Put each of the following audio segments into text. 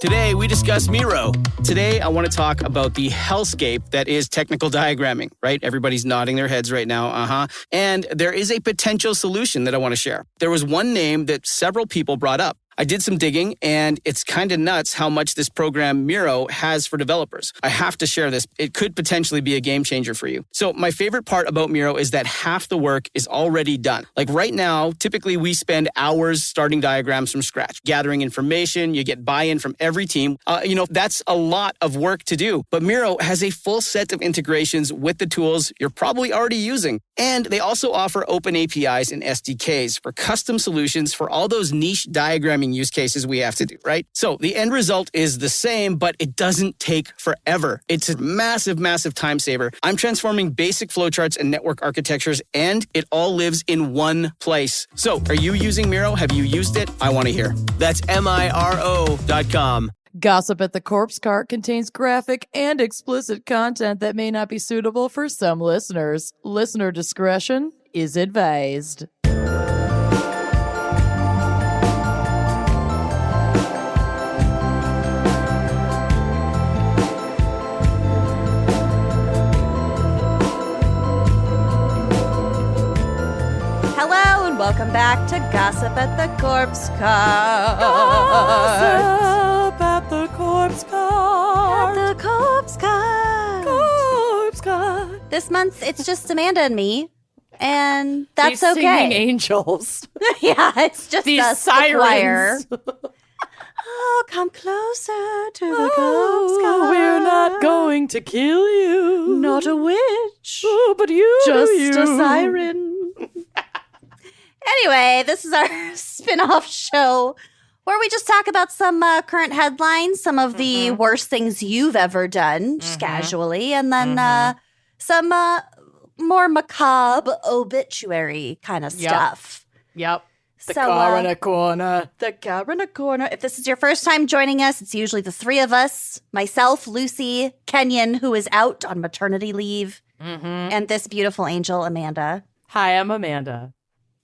Today, we discuss Miro. Today, I want to talk about the hellscape that is technical diagramming, right? Everybody's nodding their heads right now, And there is a potential solution that I want to share. There was one name that several people brought up. I did some digging, and it's kind of nuts how much this program Miro has for developers. I have to share this. It could potentially be a game changer for you. So my favorite part about Miro is that half the work is already done. Like right now, typically we spend hours starting diagrams from scratch, gathering information. You get buy-in from every team. That's a lot of work to do. But Miro has a full set of integrations with the tools you're probably already using. And they also offer open APIs and SDKs for custom solutions for all those niche diagramming use cases we have to do, right? So the end result is the same, but it doesn't take forever. It's a massive, massive time saver. I'm transforming basic flowcharts and network architectures, and it all lives in one place. So are you using Miro? Have you used it? I want to hear. That's MIRO.com. Gossip at the Corpse Cart contains graphic and explicit content that may not be suitable for some listeners. Listener discretion is advised. Welcome back to Gossip at the Corpse Cart. Gossip at the Corpse Cart. At the Corpse Cart. Corpse Cart. This month, it's just Amanda and me, and that's These okay. Singing angels. Yeah, it's just These us, sirens. the choir. Oh, come closer to the Corpse Cart. We're not going to kill you. Not a witch. Oh, but you. Just you. a siren. Anyway, this is our spin-off show where we just talk about some current headlines, some of the worst things you've ever done, just casually, and then some more macabre obituary kind of stuff. Yep. The car in a corner. The car in a corner. If this is your first time joining us, it's usually the three of us, myself, Lucy, Kenyon, who is out on maternity leave, and this beautiful angel, Amanda. Hi, I'm Amanda.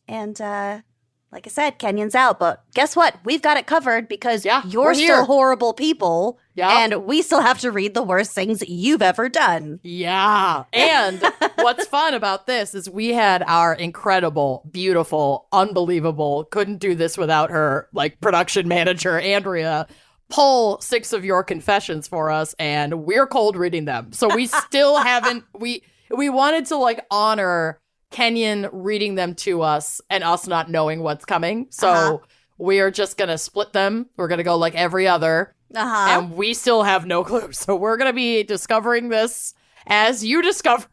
And like I said, Kenyon's out, but guess what? We've got it covered because you're still horrible people, and we still have to read the worst things you've ever done. Yeah. And what's fun about this is we had our incredible, beautiful, unbelievable, couldn't do this without her, like production manager, Andrea, pull 6 of your confessions for us, and we're cold reading them. So we still haven't, we wanted to like honor Kenyon reading them to us and us not knowing what's coming. So we are just going to split them. We're going to go like every other. And we still have no clue. So we're going to be discovering this as you discover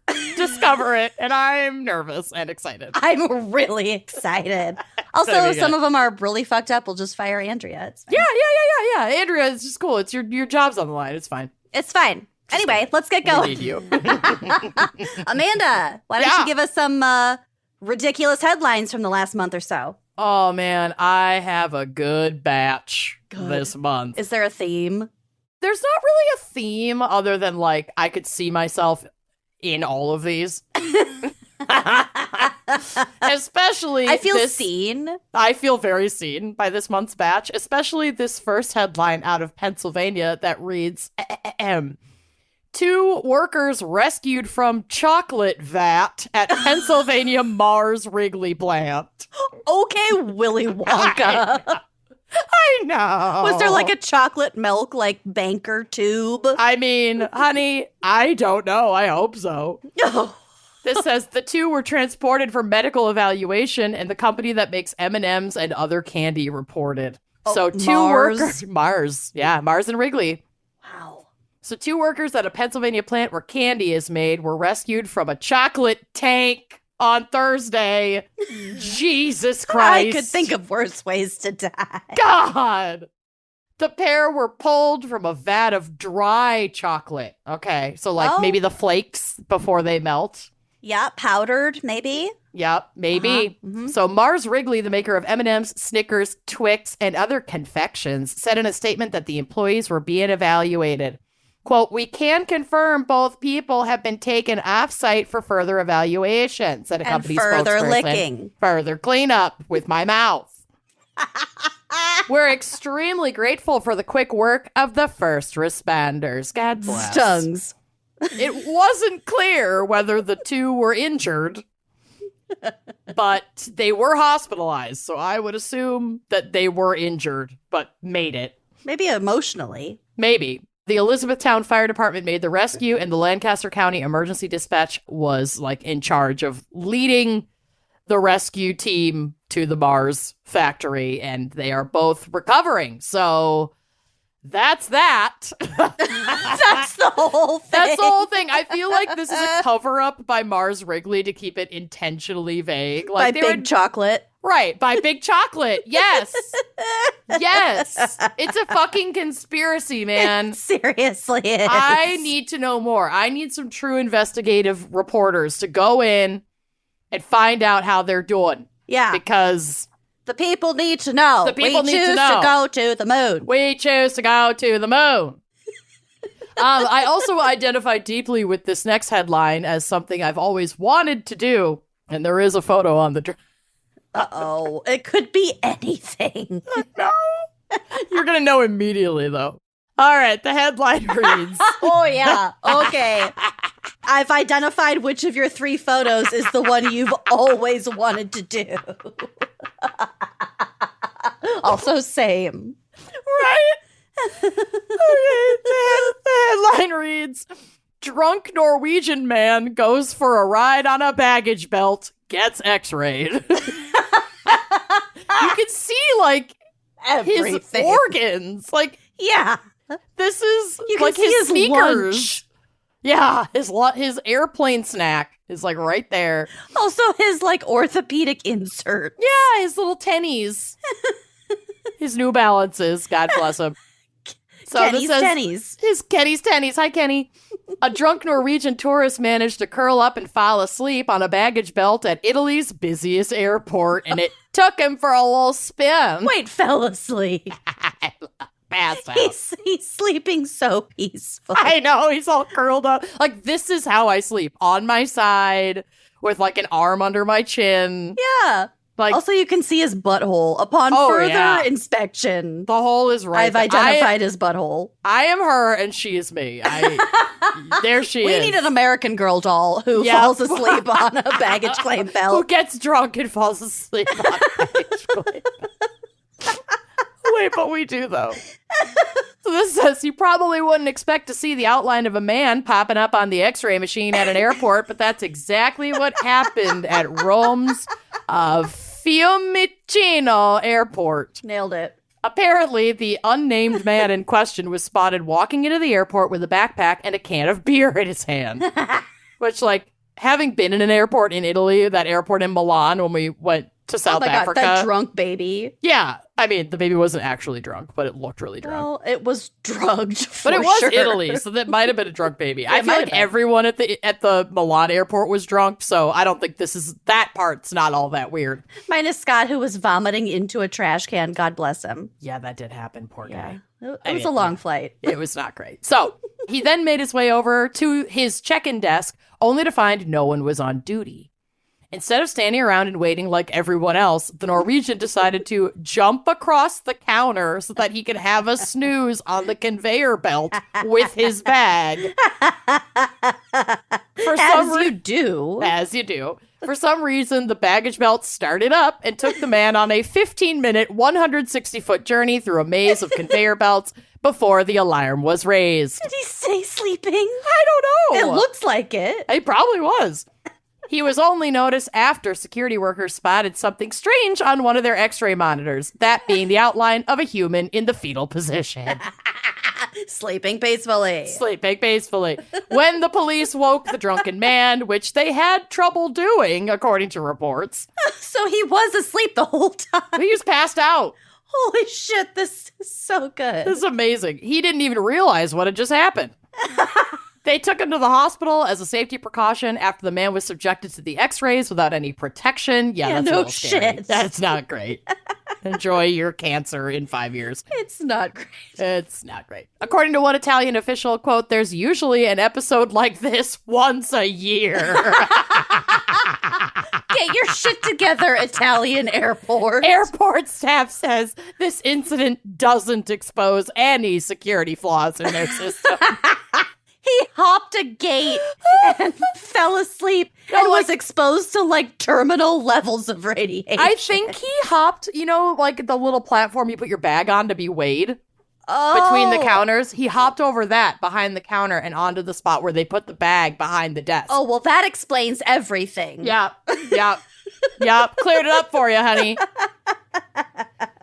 it. And I'm nervous and excited. I'm really excited. Also, some of them are really fucked up. We'll just fire Andrea. It's fine. Yeah. Andrea, it's just cool. It's your job's on the line. It's fine. It's fine. Anyway, let's get going. We need you. Amanda, why don't you give us some ridiculous headlines from the last month or so? Oh, man, I have a good batch this month. Is there a theme? There's not really a theme other than, like, I could see myself in all of these. Especially I feel seen. I feel very seen by this month's batch, especially this first headline out of Pennsylvania that reads, 2 workers rescued from chocolate vat at Pennsylvania Mars Wrigley plant. Okay, Willy Wonka. I know. Was there like a chocolate milk, like banker tube? I mean, honey, I don't know. I hope so. This says the 2 were transported for medical evaluation, and the company that makes M&Ms and other candy reported. So 2 workers. Mars. Yeah, Mars and Wrigley. Wow. So 2 workers at a Pennsylvania plant where candy is made were rescued from a chocolate tank on Thursday. Jesus Christ. I could think of worse ways to die. God. The pair were pulled from a vat of dry chocolate. Okay, so like maybe the flakes before they melt. Yeah, powdered, maybe. Yep, maybe. So Mars Wrigley, the maker of M&Ms, Snickers, Twix, and other confections, said in a statement that the employees were being evaluated. Quote, "We can confirm both people have been taken off-site for further evaluation," said a company spokesperson. And further licking. Further cleanup with my mouth. We're extremely grateful for the quick work of the first responders. God bless. Stungs. It wasn't clear whether the two were injured, but they were hospitalized, so I would assume that they were injured, but made it. Maybe emotionally. Maybe. The Elizabethtown Fire Department made the rescue, and the Lancaster County Emergency Dispatch was, in charge of leading the rescue team to the Mars factory, and they are both recovering. So that's that. That's the whole thing. That's the whole thing. I feel like this is a cover-up by Mars Wrigley to keep it intentionally vague. By Big Chocolate. Right, by Big Chocolate. Yes. Yes. It's a fucking conspiracy, man. It seriously is. I need to know more. I need some true investigative reporters to go in and find out how they're doing. Yeah. Because the people need to know. The people we need to choose know. to go to the moon. We choose to go to the moon. I also identify deeply with this next headline as something I've always wanted to do. And there is a photo on the... Uh-oh. It could be anything. No. You're going to know immediately, though. All right, the headline reads... Oh, yeah. Okay. I've identified which of your 3 photos is the one you've always wanted to do. Also, same. Right? Okay, the headline reads... Drunk Norwegian man goes for a ride on a baggage belt, gets x-rayed. You can see, Everything. his organs. Yeah. This is, You can see his sneakers. lunch. Yeah, his airplane snack is, right there. Also, his, orthopedic insert. Yeah, his little tennies. His New Balances, God bless him. So Kenny's this says, tennies. His Kenny's tennies. Hi, Kenny. A drunk Norwegian tourist managed to curl up and fall asleep on a baggage belt at Italy's busiest airport, and it took him for a little spin. Wait, fell asleep. Passed out. He's sleeping so peaceful. I know, he's all curled up. This is how I sleep. On my side, with an arm under my chin. Yeah. Also, you can see his butthole upon further inspection. The hole is right. I've identified his butthole. I am her and she is me. There she is. We need an American Girl doll who falls asleep on a baggage claim belt. Who gets drunk and falls asleep on a baggage claim belt. Wait, but we do, though. So this says, you probably wouldn't expect to see the outline of a man popping up on the x-ray machine at an airport, but that's exactly what happened at Rome's Fiumicino Airport. Nailed it. Apparently, the unnamed man in question was spotted walking into the airport with a backpack and a can of beer in his hand. Which, having been in an airport in Italy, that airport in Milan when we went to South Africa. God, that drunk baby. Yeah. I mean, the baby wasn't actually drunk, but it looked really drunk. Well, it was drugged, but it was sure. Italy, so that might have been a drunk baby. I feel like everyone at the Milan airport was drunk, so I don't think that part's not all that weird. Minus Scott, who was vomiting into a trash can. God bless him. Yeah, that did happen. Poor guy. It was a long flight. It was not great. So he then made his way over to his check-in desk, only to find no one was on duty. Instead of standing around and waiting like everyone else, the Norwegian decided to jump across the counter so that he could have a snooze on the conveyor belt with his bag. As you do. For some reason, the baggage belt started up and took the man on a 15-minute, 160-foot journey through a maze of conveyor belts before the alarm was raised. Did he stay sleeping? I don't know. It looks like it. It probably was. He was only noticed after security workers spotted something strange on one of their x-ray monitors, that being the outline of a human in the fetal position. Sleeping peacefully. When the police woke the drunken man, which they had trouble doing, according to reports. So he was asleep the whole time. He was passed out. Holy shit, this is so good. This is amazing. He didn't even realize what had just happened. They took him to the hospital as a safety precaution after the man was subjected to the x-rays without any protection. Yeah, that's no a little scary. shit. That's not great. Enjoy your cancer in 5 years. It's not great. It's not great. According to one Italian official, quote, there's usually an episode like this once a year. Get your shit together, Italian airport. Airport staff says this incident doesn't expose any security flaws in their system. He hopped a gate and fell asleep and was exposed to like terminal levels of radiation. I think he hopped, like the little platform you put your bag on to be weighed between the counters. He hopped over that behind the counter and onto the spot where they put the bag behind the desk. Oh, well, that explains everything. Yep. Cleared it up for you, honey.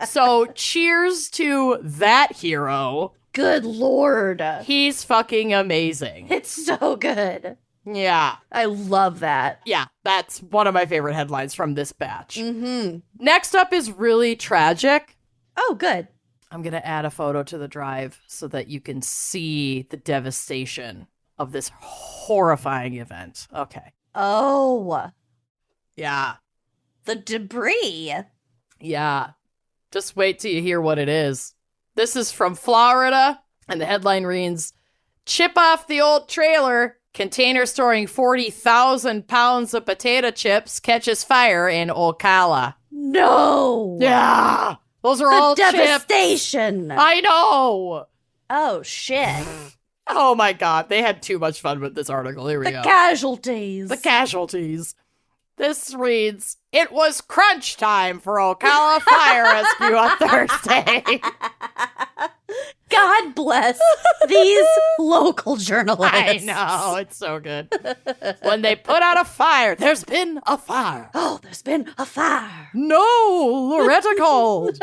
So cheers to that hero. Good Lord. He's fucking amazing. It's so good. Yeah. I love that. Yeah, that's one of my favorite headlines from this batch. Mm-hmm. Next up is really tragic. Oh, good. I'm going to add a photo to the drive so that you can see the devastation of this horrifying event. Okay. Oh. Yeah. The debris. Yeah. Just wait till you hear what it is. This is from Florida, and the headline reads, chip off the old trailer, container storing 40,000 pounds of potato chips catches fire in Ocala. No. Yeah. Those are all devastation. Chips. I know. Oh, shit. Oh, my God. They had too much fun with this article. Here we go. The casualties. The casualties. This reads, it was crunch time for Ocala Fire Rescue on Thursday. God bless these local journalists. I know, it's so good. When they put out a fire, there's been a fire. Oh, there's been a fire. No, Loretta called.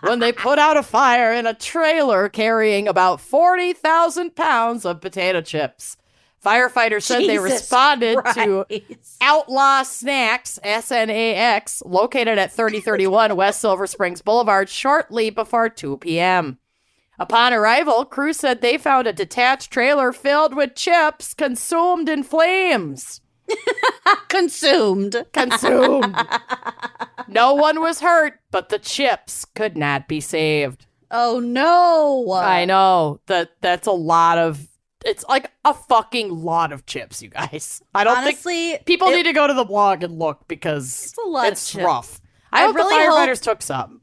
When they put out a fire in a trailer carrying about 40,000 pounds of potato chips. Firefighters said they responded to Outlaw Snacks, SNAX, located at 3031 West Silver Springs Boulevard shortly before 2 p.m. Upon arrival, crews said they found a detached trailer filled with chips consumed in flames. Consumed. No one was hurt, but the chips could not be saved. Oh, no. I know. That's a lot of... It's like a fucking lot of chips, you guys. I don't think people need to go to the blog and look because it's a lot of chips. Rough. I hope really the firefighters took some.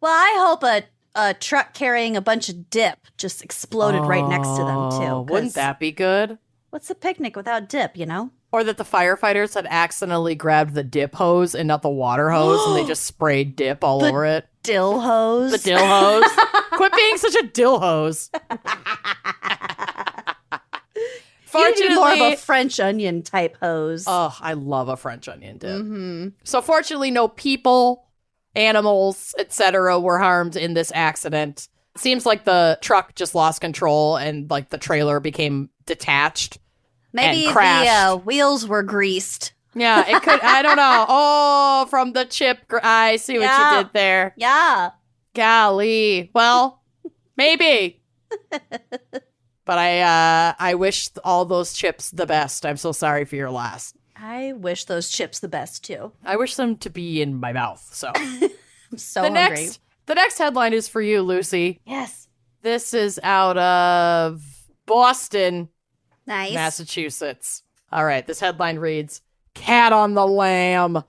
Well, I hope a truck carrying a bunch of dip just exploded right next to them, too. Wouldn't that be good? What's a picnic without dip, Or that the firefighters had accidentally grabbed the dip hose and not the water hose and they just sprayed dip all over it. Dill hose. The dill hose. Quit being such a dill hose. Fortunately, you need more of a French onion type hose. Oh, I love a French onion dip. Mm-hmm. So fortunately, no people, animals, etc. were harmed in this accident. It seems like the truck just lost control and like the trailer became detached. Maybe and crashed. The wheels were greased. Yeah, it could. I don't know. Oh, from the chip. I see what you did there. Yeah. Golly. Well, maybe. But I wish all those chips the best. I'm so sorry for your loss. I wish those chips the best, too. I wish them to be in my mouth, so. I'm so hungry. The next headline is for you, Lucy. Yes. This is out of Boston, nice, Massachusetts. All right, this headline reads, cat on the lam.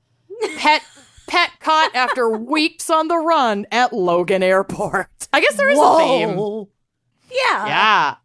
Pet caught after weeks on the run at Logan Airport. I guess there is a theme. Yeah. Yeah.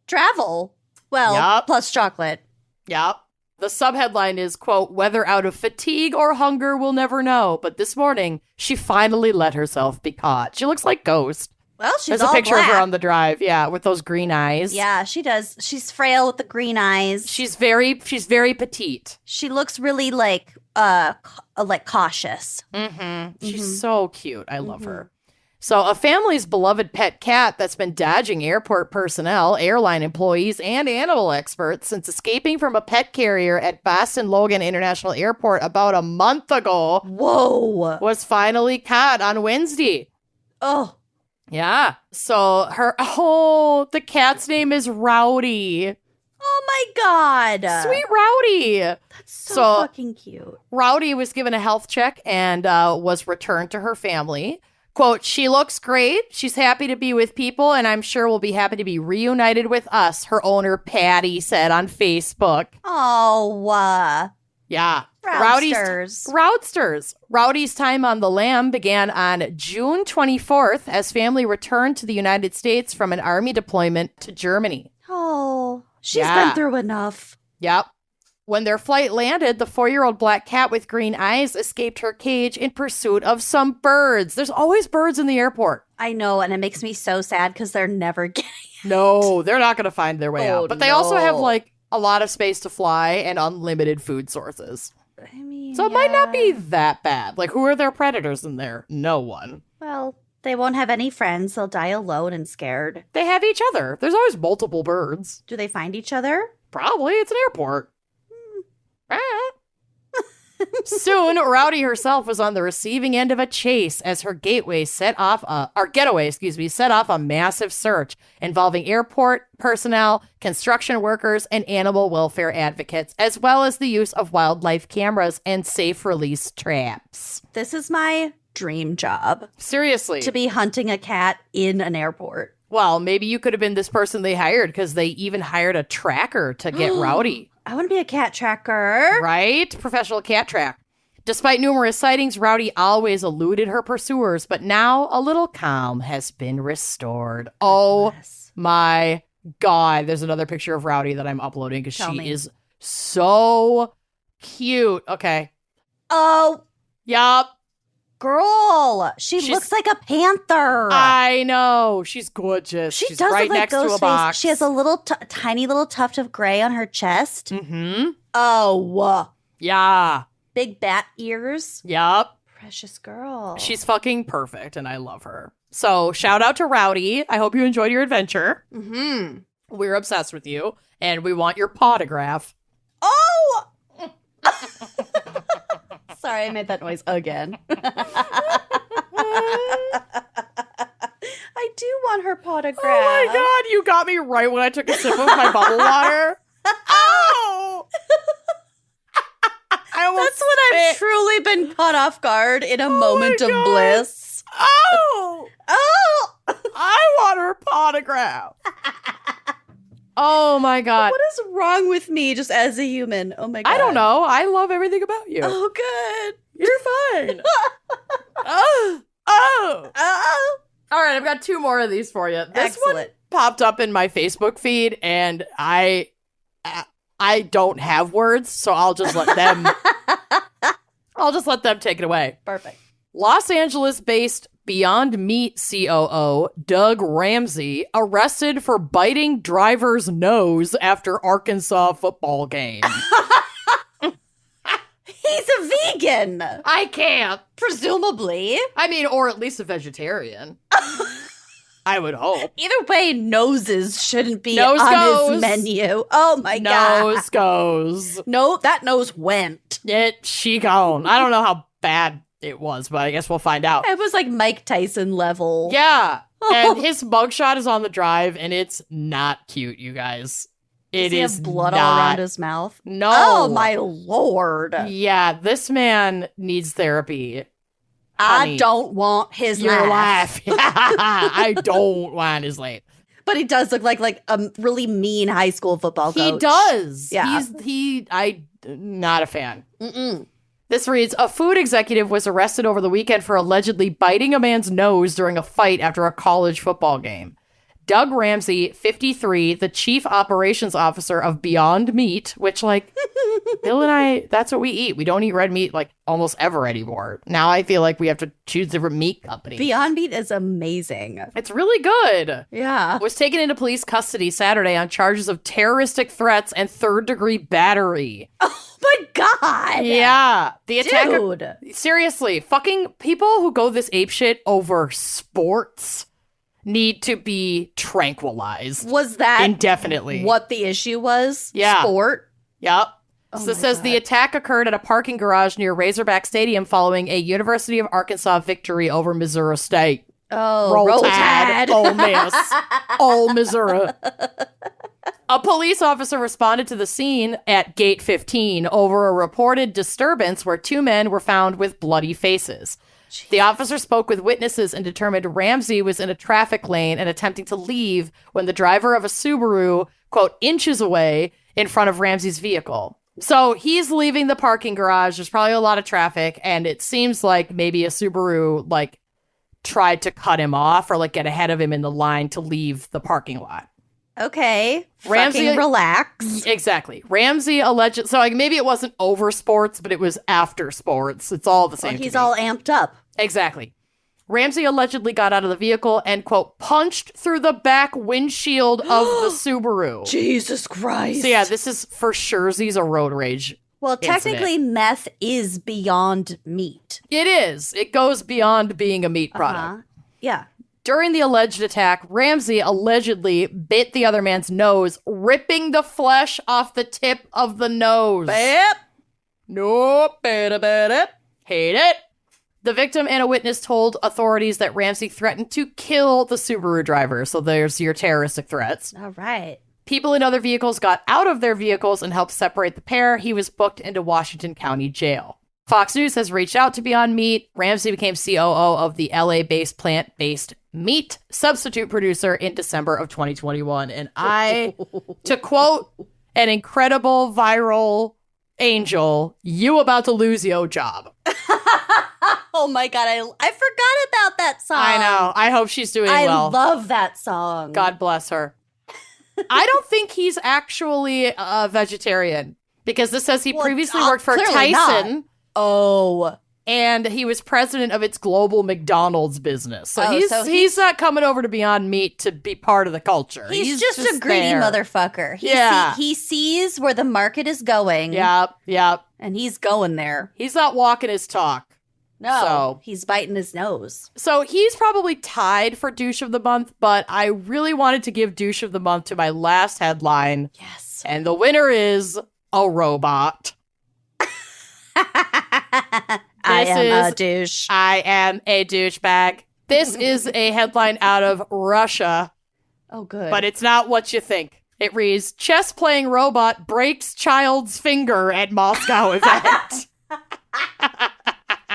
Travel. Well, plus chocolate. Yep. The subheadline is, quote, whether out of fatigue or hunger, we'll never know. But this morning, she finally let herself be caught. She looks like Ghost. Well, she's There's all a picture black. of her on the drive. Yeah, with those green eyes. Yeah, she does. She's frail with the green eyes. She's very petite. She looks really like cautious. Mm-hmm. She's so cute. I love her. So a family's beloved pet cat that's been dodging airport personnel, airline employees, and animal experts since escaping from a pet carrier at Boston Logan International Airport about a month ago. Whoa. Was finally caught on Wednesday. Oh. Yeah. So the cat's name is Rowdy. Oh my God. Sweet Rowdy. That's so fucking cute. Rowdy was given a health check and was returned to her family. Quote, she looks great. She's happy to be with people, and I'm sure will be happy to be reunited with us, her owner, Patty, said on Facebook. Oh, yeah. Roudsters. Rowdy's time on the lam began on June 24th as family returned to the United States from an army deployment to Germany. Oh, she's been through enough. Yep. When their flight landed, the 4-year-old black cat with green eyes escaped her cage in pursuit of some birds. There's always birds in the airport. I know, and it makes me so sad because they're never getting it. No, they're not going to find their way out. But they also have, like, a lot of space to fly and unlimited food sources. I mean, so it might not be that bad. Like, who are their predators in there? No one. Well, they won't have any friends. They'll die alone and scared. They have each other. There's always multiple birds. Do they find each other? Probably. It's an airport. Soon, Rowdy herself was on the receiving end of a chase as her getaway set off a massive search involving airport personnel, construction workers, and animal welfare advocates, as well as the use of wildlife cameras and safe release traps. This is my dream job. Seriously. To be hunting a cat in an airport. Well, maybe you could have been this person they hired because they even hired a tracker to get Rowdy. I want to be a cat tracker. Right? Professional cat track. Despite numerous sightings, Rowdy always eluded her pursuers, but now a little calm has been restored. Oh my God. There's another picture of Rowdy that I'm uploading because she is so cute. Okay. Oh. Yup. Girl, she looks like a panther. I know. She's gorgeous. She's does right look like next to a box. She has a little tiny little tuft of gray on her chest. Mm-hmm. Oh. Yeah. Big bat ears. Yup. Precious girl. She's fucking perfect, and I love her. So shout out to Rowdy. I hope you enjoyed your adventure. Mm-hmm. We're obsessed with you, and we want your potograph. Oh! Sorry, I made that noise again. I do want her potograph. Oh my God, you got me right when I took a sip of my bubble water. Oh! That's when I've truly been caught off guard in a moment of bliss. Oh! Oh! I want her potograph. Oh my God. What is wrong with me just as a human? Oh my God. I don't know. I love everything about you. Oh, good. You're fine. Oh. All right, I've got 2 more of these for you. This one popped up in my Facebook feed, and I don't have words, so I'll just let them take it away. Perfect. Los Angeles-based Beyond Meat COO Doug Ramsey arrested for biting driver's nose after Arkansas football game. He's a vegan. I can't. Presumably. I mean, or at least a vegetarian. I would hope. Either way, noses shouldn't be on his menu. Oh my God. Nose goes. No, that nose went. She gone. I don't know how bad it was, but I guess we'll find out. It was like Mike Tyson level. Yeah. And his mugshot is on the drive, and it's not cute, you guys. Does he have blood all around his mouth? No. Oh, my Lord. Yeah, this man needs therapy. I don't want his laugh. I don't want his laugh. But he does look like a really mean high school football coach. He does. Yeah. I'm not a fan. Mm-mm. This reads, a food executive was arrested over the weekend for allegedly biting a man's nose during a fight after a college football game. Doug Ramsey, 53, the chief operations officer of Beyond Meat, which, like, Bill and I, that's what we eat. We don't eat red meat, like, almost ever anymore. Now I feel like we have to choose different meat companies. Beyond Meat is amazing. It's really good. Yeah. Was taken into police custody Saturday on charges of terroristic threats and third-degree battery. Oh, my God. Yeah. The attacker. Dude. Seriously, fucking people who go this apeshit over sports need to be tranquilized. Was that indefinitely what the issue was? Yeah. Sport? Yep. Oh So it says the attack occurred at a parking garage near Razorback Stadium following a University of Arkansas victory over Missouri State. Oh, Roll Tide. Ole Miss. Ole Missouri. A police officer responded to the scene at Gate 15 over a reported disturbance where 2 men were found with bloody faces. Jeez. The officer spoke with witnesses and determined Ramsey was in a traffic lane and attempting to leave when the driver of a Subaru, quote, inches away in front of Ramsey's vehicle. So he's leaving the parking garage. There's probably a lot of traffic, and it seems like maybe a Subaru, like, tried to cut him off or, like, get ahead of him in the line to leave the parking lot. Okay. Ramsey, fucking relax. Exactly. Ramsey alleged, so like maybe it wasn't over sports, but it was after sports. It's all the same. Well, he's all amped up. Exactly. Ramsey allegedly got out of the vehicle and, quote, punched through the back windshield of the Subaru. Jesus Christ. So yeah, this is for sure a road rage. Well, technically, meth is beyond meat. It is. It goes beyond being a meat product. Yeah. During the alleged attack, Ramsey allegedly bit the other man's nose, ripping the flesh off the tip of the nose. Yep. Nope. Hate it. The victim and a witness told authorities that Ramsey threatened to kill the Subaru driver. So there's your terroristic threats. All right. People in other vehicles got out of their vehicles and helped separate the pair. He was booked into Washington County Jail. Fox News has reached out to Beyond Meat. Ramsey became COO of the LA-based plant-based meat substitute producer in December of 2021. And to quote an incredible viral angel, you about to lose your job. Oh my God, I forgot about that song. I know. I hope she's doing well. I love that song. God bless her. I don't think he's actually a vegetarian because this says he previously worked for Tyson. Not. Oh. And he was president of its global McDonald's business. So he's not coming over to Beyond Meat to be part of the culture. He's just a greedy motherfucker. He sees where the market is going. Yep. And he's going there. He's not walking his talk. No, he's biting his nose. So he's probably tied for douche of the month, but I really wanted to give douche of the month to my last headline. Yes. And the winner is a robot. I am a douche. I am a douchebag. This is a headline out of Russia. Oh, good. But it's not what you think. It reads, chess-playing robot breaks child's finger at Moscow event.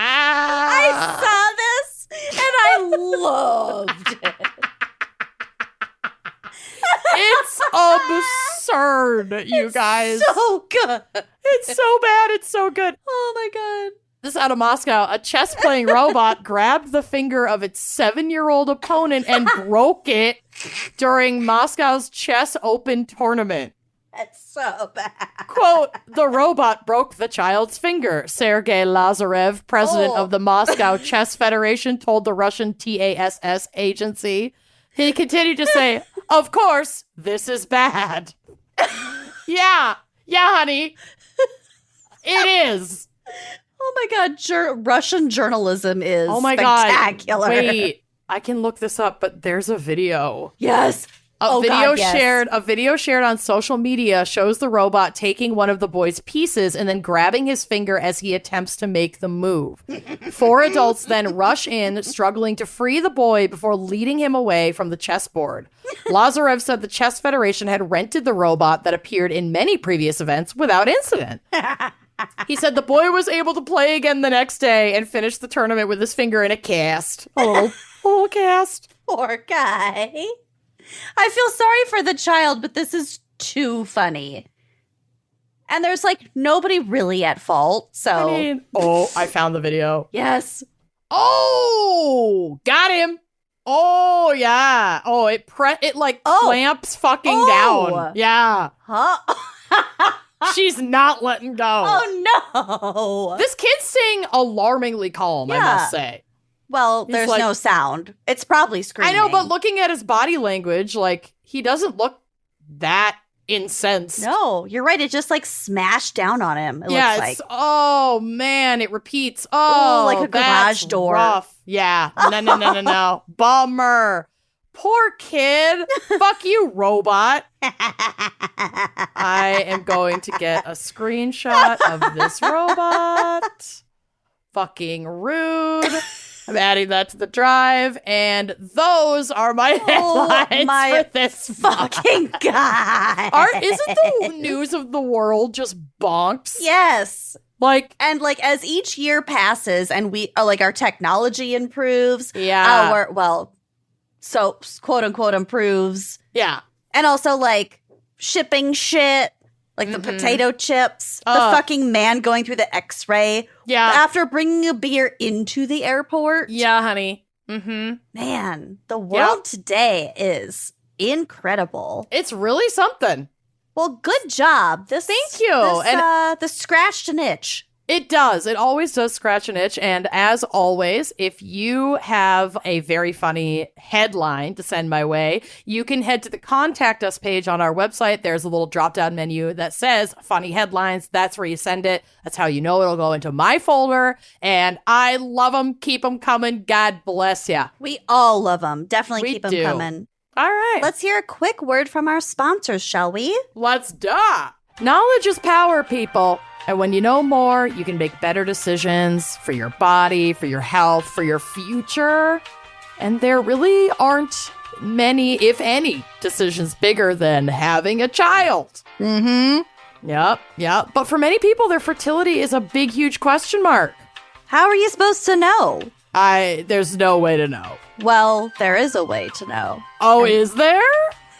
I saw this, and I loved it. It's absurd, you guys. So good. It's so bad. It's so good. Oh, my God. This is out of Moscow. A chess-playing robot grabbed the finger of its 7-year-old opponent and broke it during Moscow's Chess Open tournament. That's so bad. Quote, the robot broke the child's finger, Sergei Lazarev, president of the Moscow Chess Federation, told the Russian TASS agency. He continued to say, of course, this is bad. Yeah, honey. It is. Oh my God, Russian journalism is spectacular. God. Wait, I can look this up, but there's a video. Yes. A video shared on social media shows the robot taking one of the boy's pieces and then grabbing his finger as he attempts to make the move. 4 adults then rush in, struggling to free the boy before leading him away from the chessboard. Lazarev said the Chess Federation had rented the robot that appeared in many previous events without incident. He said the boy was able to play again the next day and finish the tournament with his finger in a cast. A little cast. Poor guy. I feel sorry for the child, but this is too funny. And there's like nobody really at fault, so. I found the video. Yes. Oh, got him. Oh, yeah. Oh, it clamps fucking down. Yeah. Huh? She's not letting go. Oh, no. This kid's staying alarmingly calm, I must say. Well, there's no sound. It's probably screaming. I know, but looking at his body language, like, he doesn't look that incensed. No, you're right. It just, like, smashed down on him, it looks like. Oh, man, it repeats. Oh, like a garage door. Rough. Yeah. No. Bummer. Poor kid. Fuck you, robot. I am going to get a screenshot of this robot. Fucking rude. I'm adding that to the drive, and those are my headlines my for this fucking God. Isn't the news of the world just bonks? Yes. Like, and like as each year passes and we like our technology improves, yeah, so quote unquote improves, yeah, and also like shipping shit. Like the potato chips, the fucking man going through the x-ray after bringing a beer into the airport. Yeah, honey. Man, the world today is incredible. It's really something. Well, good job. Thank you. This scratched an itch. It does. It always does scratch an itch. And as always, if you have a very funny headline to send my way, you can head to the Contact Us page on our website. There's a little drop-down menu that says Funny Headlines. That's where you send it. That's how you know it'll go into my folder. And I love them. Keep them coming. God bless ya. We all love them. Definitely keep them coming. All right. Let's hear a quick word from our sponsors, shall we? Let's do. Knowledge is power, people. And when you know more, you can make better decisions for your body, for your health, for your future. And there really aren't many, if any, decisions bigger than having a child. Yep. But for many people, their fertility is a big, huge question mark. How are you supposed to know? There's no way to know. Well, there is a way to know. Oh, is there?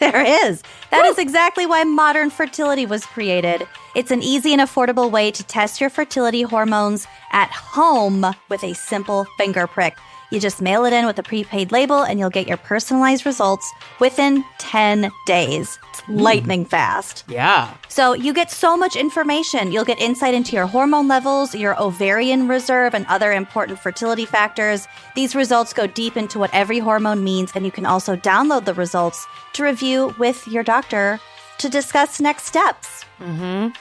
There is. That is exactly why modern fertility was created. It's an easy and affordable way to test your fertility hormones at home with a simple finger prick. You just mail it in with a prepaid label and you'll get your personalized results within 10 days. It's lightning fast. Yeah. So you get so much information. You'll get insight into your hormone levels, your ovarian reserve, and other important fertility factors. These results go deep into what every hormone means, and you can also download the results to review with your doctor to discuss next steps.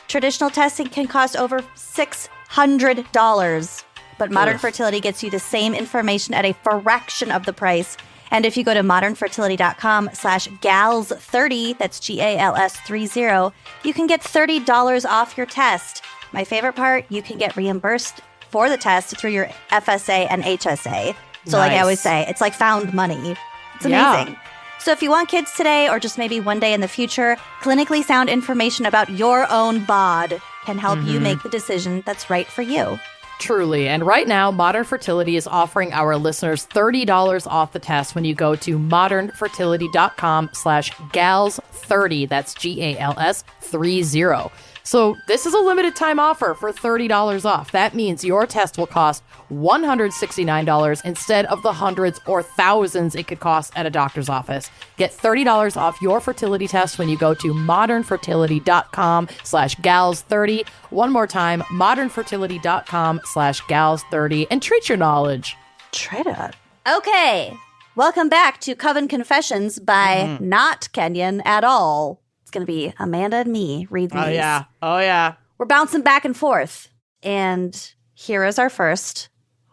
Traditional testing can cost over $600. But modern fertility gets you the same information at a fraction of the price. And if you go to modernfertility.com/gals30, that's GALS30, you can get $30 off your test. My favorite part, you can get reimbursed for the test through your FSA and HSA. So like I always say, it's like found money. It's amazing. So if you want kids today or just maybe one day in the future, clinically sound information about your own bod can help you make the decision that's right for you. Truly. And right now, Modern Fertility is offering our listeners $30 off the test when you go to modernfertility.com/gals30. That's GALS30. So this is a limited time offer for $30 off. That means your test will cost $169 instead of the hundreds or thousands it could cost at a doctor's office. Get $30 off your fertility test when you go to modernfertility.com/gals30. One more time, modernfertility.com/gals30, and treat your knowledge. Try that. Okay. Welcome back to Coven Confessions by not Kenyon at all. It's going to be Amanda and me reading these. Oh, yeah. We're bouncing back and forth. And here is our first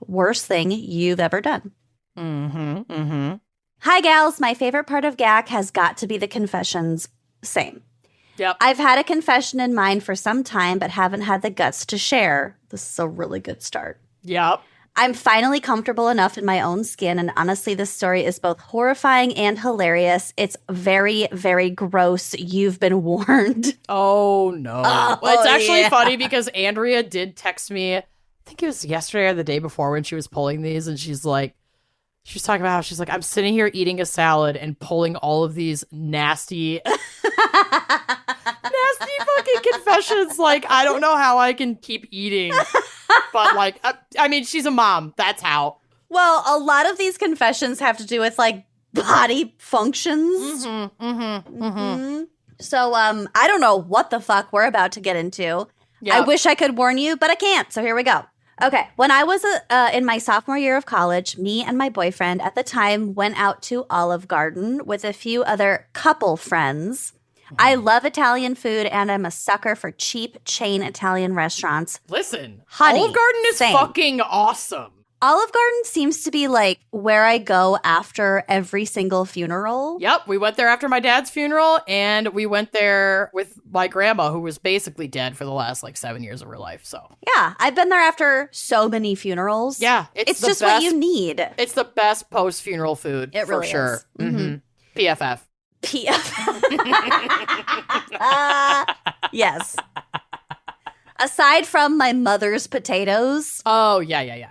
worst thing you've ever done. Hi, gals. My favorite part of GACC has got to be the confessions. Same. Yep. I've had a confession in mind for some time, but haven't had the guts to share. This is a really good start. Yep. I'm finally comfortable enough in my own skin, and honestly, this story is both horrifying and hilarious. It's very, very gross. You've been warned. Oh, no. Well, it's actually funny because Andrea did text me, I think it was yesterday or the day before when she was pulling these, and she was talking about how she's like, I'm sitting here eating a salad and pulling all of these nasty fucking confessions. Like, I don't know how I can keep eating. But, like, I mean, she's a mom. That's how. Well, a lot of these confessions have to do with, like, body functions. So, I don't know what the fuck we're about to get into. Yep. I wish I could warn you, but I can't. So here we go. Okay. When I was in my sophomore year of college, me and my boyfriend at the time went out to Olive Garden with a few other couple friends. I love Italian food, and I'm a sucker for cheap chain Italian restaurants. Listen, Honey, Olive Garden is same. fucking awesome. Olive Garden seems to be like where I go after every single funeral. Yep, we went there after my dad's funeral, and we went there with my grandma, who was basically dead for the last 7 years of her life. So Yeah, I've been there after so many funerals. yeah, It's just what you need. It's the best post-funeral food, It really for sure. is. Mhm. PFF. Yes. Aside from my mother's potatoes, Oh, yeah.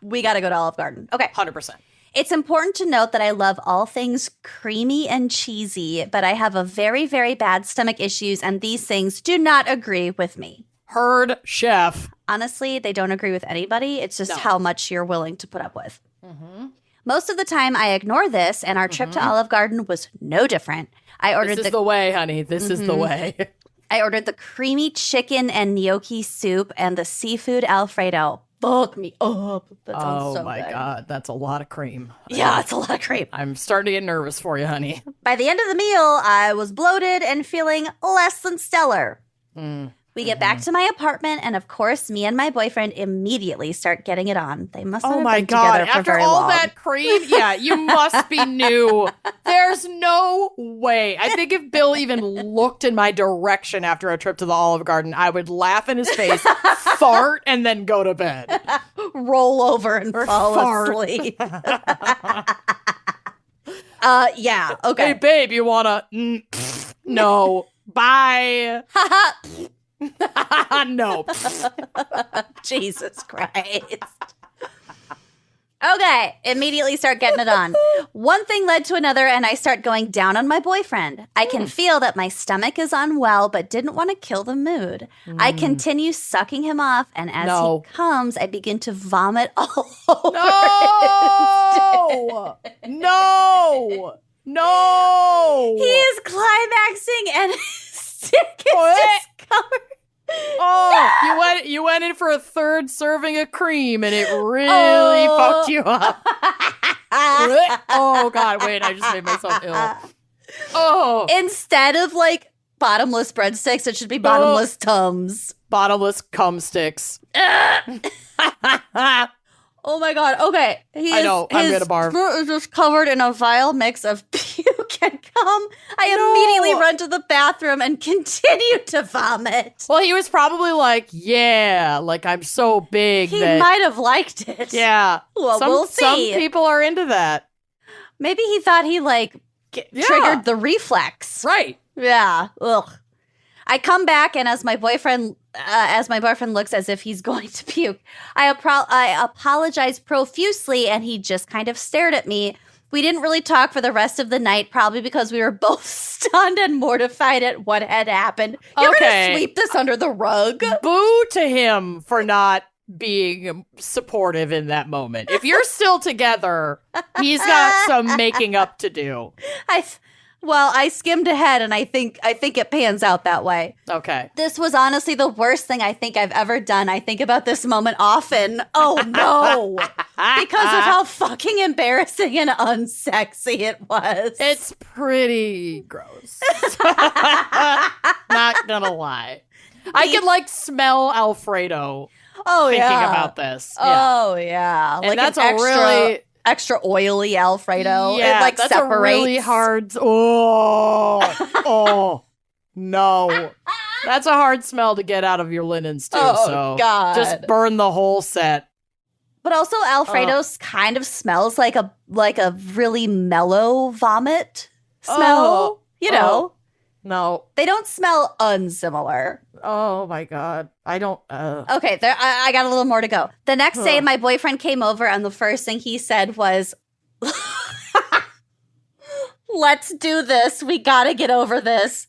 we got to go to Olive Garden. Okay. 100%. It's important to note that I love all things creamy and cheesy, but I have a very, very bad stomach issues, and these things do not agree with me. Heard chef. Honestly, they don't agree with anybody. It's just No. how much you're willing to put up with. Most of the time, I ignore this, and our trip to Olive Garden was no different. I ordered This is the way, honey. This is the way. I ordered the creamy chicken and gnocchi soup and the seafood Alfredo. Fuck me up. That sounds so my good. God. That's a lot of cream. Yeah, it's a lot of cream. I'm starting to get nervous for you, honey. By the end of the meal, I was bloated and feeling less than stellar. We get back to my apartment, and of course, me and my boyfriend immediately start getting it on. They must not Oh have my been God. together for After very all long. that cream, yeah, you must be new. There's no way. I think if Bill even looked in my direction after a trip to the Olive Garden, I would laugh in his face, fart, and then go to bed. Roll over and fall fart. asleep. Yeah, okay. Hey, babe, you wanna? No. Bye. No. Jesus Christ. Okay, immediately start getting it on. One thing led to another, and I start going down on my boyfriend. I can feel that my stomach is unwell, but didn't want to kill the mood. I continue sucking him off, and as he comes, I begin to vomit all over No. He is climaxing, and his stick is just covered. Oh, you went in for a third serving of cream, and it really fucked you up. Oh God, wait, I just made myself ill. Oh, Instead of bottomless breadsticks, it should be bottomless Tums. bottomless cum sticks. Oh my God. Okay. I know, I'm gonna barf. His throat is just covered in a vile mix of puke and cum. I immediately run to the bathroom and continue to vomit. Well, he was probably like, yeah, I'm so big He that... might have liked it. Yeah. Well, we'll see. Some people are into that. Maybe he thought he triggered the reflex. Right. Yeah. Ugh. I come back, and as my boyfriend looks as if he's going to puke, I apologize profusely, and he just kind of stared at me. We didn't really talk for the rest of the night, probably because we were both stunned and mortified at what had happened. You're gonna sweep this under the rug? Boo to him for not being supportive in that moment. If you're still together, he's got some making up to do. I skimmed ahead, and I think it pans out that way. Okay. This was honestly the worst thing I think I've ever done. I think about this moment often. Oh no. Because of how fucking embarrassing and unsexy it was. It's pretty gross. Not gonna lie. I could smell Alfredo thinking about this. Oh yeah. And that's an a really extra oily Alfredo. Yeah, it that's separates. a really hard. Oh no, that's a hard smell to get out of your linens too. Oh, so God. just burn the whole set. But also, Alfredo's kind of smells like a really mellow vomit smell. You know, no, they don't smell unsimilar. Oh my God, I don't. Okay, I got a little more to go. The next day, my boyfriend came over, and the first thing he said was, "Let's do this. We gotta get over this."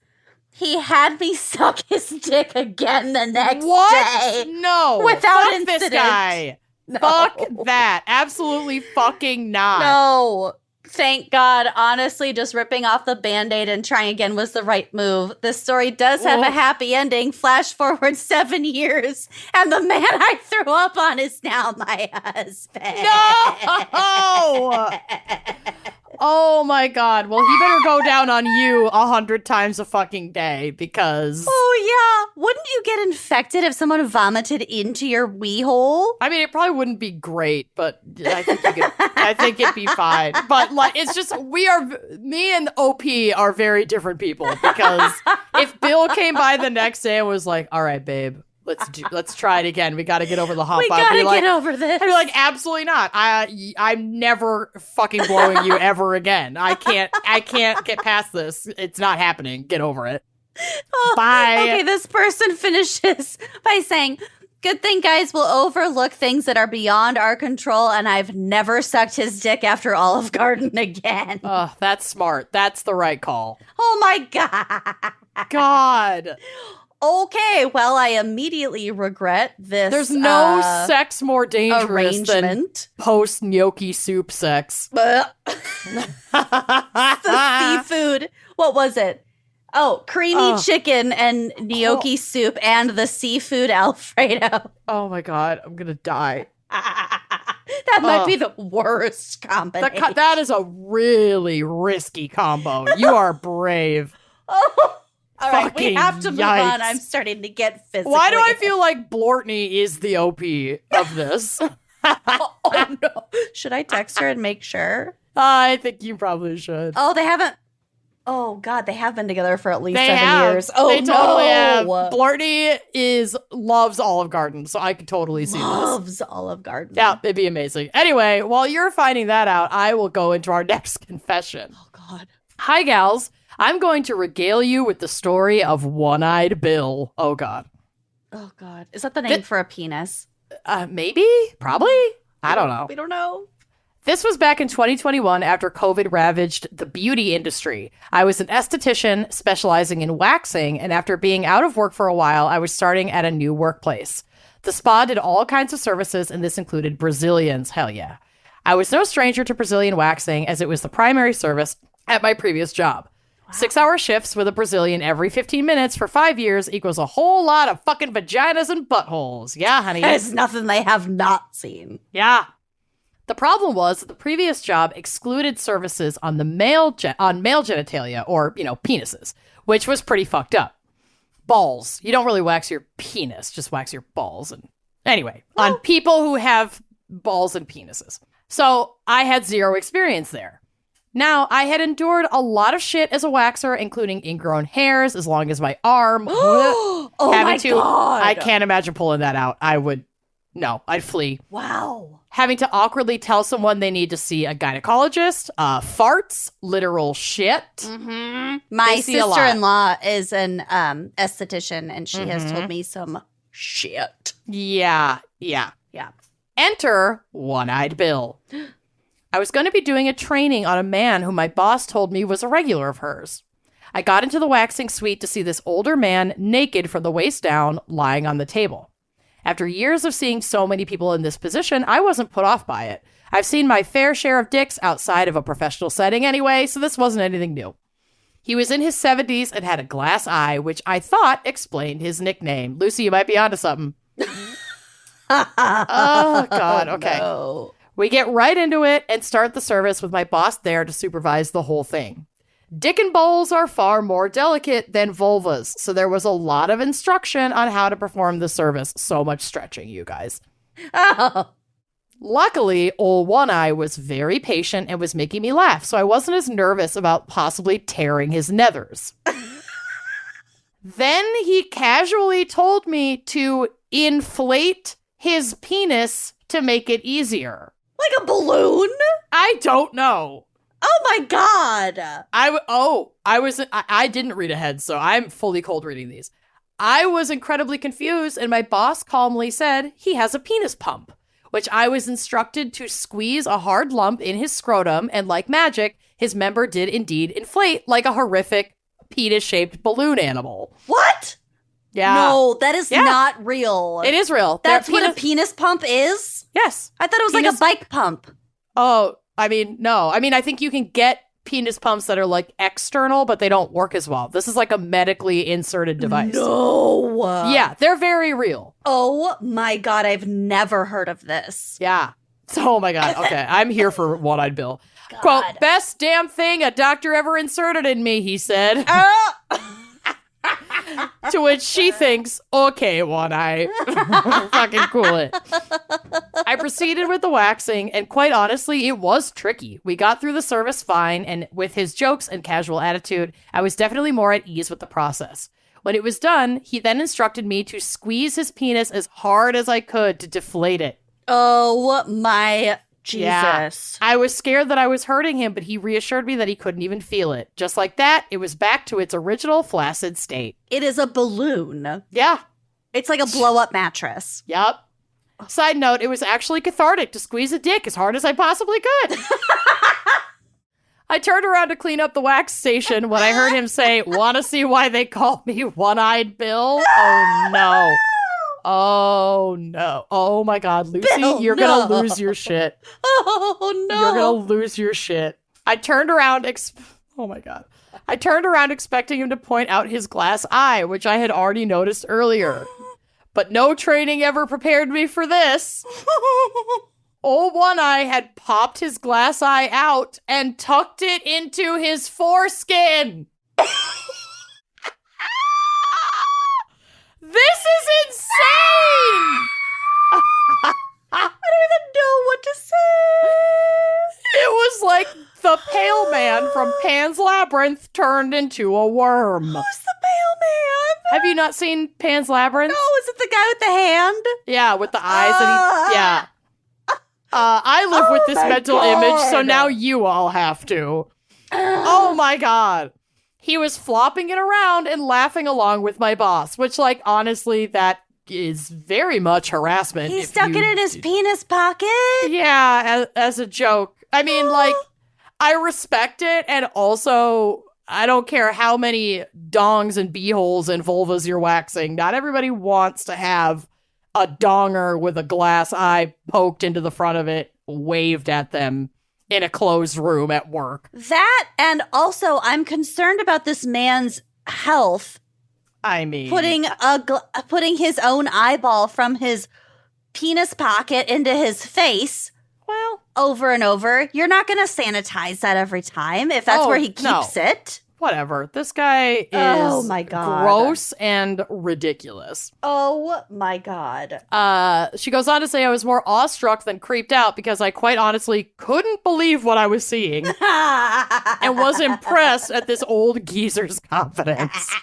He had me suck his dick again the next day. No, without fuck incident. This guy. No. Fuck that. Absolutely fucking not. No. Thank God. Honestly, just ripping off the Band-Aid and trying again was the right move. This story does have a happy ending. Flash forward 7 years, and the man I threw up on is now my husband. No! Oh my God. Well, he better go down on you 100 times a fucking day because. Oh, yeah. Wouldn't you get infected if someone vomited into your wee hole? I mean, it probably wouldn't be great, but I think I think it'd be fine. But like, it's just me and OP are very different people because if Bill came by the next day and was like, "All right, babe, let's try it again. We got to get over the hump." We gotta get over this. I'd be like, "Absolutely not. I'm never fucking blowing you ever again. I can't get past this. It's not happening. Get over it." Oh, bye. Okay, this person finishes by saying, "Good thing guys will overlook things that are beyond our control, and I've never sucked his dick after Olive Garden again." Oh, that's smart. That's the right call. Oh my God. God. Okay, well, I immediately regret this. There's no sex more dangerous arrangement than post-gnocchi soup sex. The seafood. What was it? Oh, creamy chicken and gnocchi soup and the seafood Alfredo. Oh my God, I'm gonna die. That might be the worst combination. That is a really risky combo. You are brave. Oh, all right, we Fucking have to move yikes. on. I'm starting to get physical. Why do I feel like Blortney is the OP of this? Oh no! Should I text her and make sure? I think you probably should. Oh, they haven't. Oh God, they have been together for at least They 7 have. years. Oh They totally have. no! Blortney loves Olive Garden, so I could totally see this. Loves Olive Garden. Yeah, it'd be amazing. Anyway, while you're finding that out, I will go into our next confession. Oh God. Hi, gals. I'm going to regale you with the story of One-Eyed Bill. Oh, God. Oh God. Is that the name for a penis? Maybe? Probably? I don't know. We don't know. This was back in 2021 after COVID ravaged the beauty industry. I was an esthetician specializing in waxing, and after being out of work for a while, I was starting at a new workplace. The spa did all kinds of services, and this included Brazilians. Hell yeah. I was no stranger to Brazilian waxing, as it was the primary service at my previous job. 6-hour shifts with a Brazilian every 15 minutes for 5 years equals a whole lot of fucking vaginas and buttholes. Yeah, honey. There's nothing they have not seen. Yeah. The problem was that the previous job excluded services on the male genitalia, or, penises, which was pretty fucked up. Balls. You don't really wax your penis, just wax your balls. And anyway, on people who have balls and penises. So I had zero experience there. Now, I had endured a lot of shit as a waxer, including ingrown hairs as long as my arm. Oh my God. I can't imagine pulling that out. I'd flee. Wow. Having to awkwardly tell someone they need to see a gynecologist, farts, literal shit. Mm-hmm. My They see a lot. sister-in-law is an esthetician, and she has told me some shit. Yeah. Enter One-Eyed Bill. I was going to be doing a training on a man who my boss told me was a regular of hers. I got into the waxing suite to see this older man naked from the waist down, lying on the table. After years of seeing so many people in this position, I wasn't put off by it. I've seen my fair share of dicks outside of a professional setting anyway, so this wasn't anything new. He was in his 70s and had a glass eye, which I thought explained his nickname. Lucy, you might be onto something. Oh, God. Okay. No. We get right into it and start the service with my boss there to supervise the whole thing. Dick and balls are far more delicate than vulvas, so there was a lot of instruction on how to perform the service. So much stretching, you guys. Oh. Luckily, old One Eye was very patient and was making me laugh, so I wasn't as nervous about possibly tearing his nethers. Then he casually told me to inflate his penis to make it easier. Like a balloon? I don't know. Oh my God. I didn't read ahead, so I'm fully cold reading these. I was incredibly confused, and my boss calmly said he has a penis pump, which I was instructed to squeeze a hard lump in his scrotum, and like magic, his member did indeed inflate like a horrific penis-shaped balloon animal. What? Yeah. No, that is not real. It is real. That's what a penis pump is? Yes. I thought it was like a bike pump. Oh, no. I think you can get penis pumps that are like external, but they don't work as well. This is like a medically inserted device. No. Yeah, they're very real. Oh my God, I've never heard of this. Yeah. Oh my God. Okay, I'm here for One-Eyed Bill. Quote, best damn thing a doctor ever inserted in me, he said. To which she thinks, okay, One Eye. Fucking cool it. I proceeded with the waxing, and quite honestly, it was tricky. We got through the service fine, and with his jokes and casual attitude, I was definitely more at ease with the process. When it was done, he then instructed me to squeeze his penis as hard as I could to deflate it. Oh my Jesus. Yeah. I was scared that I was hurting him, but he reassured me that he couldn't even feel it. Just like that, it was back to its original flaccid state. It is a balloon. Yeah. It's like a blow-up mattress. Yep. Side note, it was actually cathartic to squeeze a dick as hard as I possibly could. I turned around to clean up the wax station when I heard him say, "Want to see why they call me One-Eyed Bill?" Oh, no. Oh, no. Oh, my God. Lucy, Bill, you're going to lose your shit. Oh, no. You're going to lose your shit. I turned around. Oh, my God. I turned around expecting him to point out his glass eye, which I had already noticed earlier. But no training ever prepared me for this. Old One Eye had popped his glass eye out and tucked it into his foreskin. This is insane! I don't even know what to say. It was like the Pale Man from Pan's Labyrinth turned into a worm. Who's the Pale Man? Have you not seen Pan's Labyrinth? No, is it the guy with the hand? Yeah, with the eyes that he... Yeah. I live with this mental image, so now you all have to. Oh my God. He was flopping it around and laughing along with my boss, which, like, honestly, that is very much harassment. He stuck it in his penis pocket? Yeah, as a joke. I mean, like, I respect it, and also, I don't care how many dongs and beeholes and vulvas you're waxing. Not everybody wants to have a donger with a glass eye poked into the front of it, waved at them in a closed room at work. That, and also, I'm concerned about this man's health. I mean, putting his own eyeball from his penis pocket into his face. Well, over and over. You're not going to sanitize that every time if that's where he keeps it. Whatever. This guy is oh my God. gross and ridiculous. Oh my God. She goes on to say I was more awestruck than creeped out because I quite honestly couldn't believe what I was seeing and was impressed at this old geezer's confidence.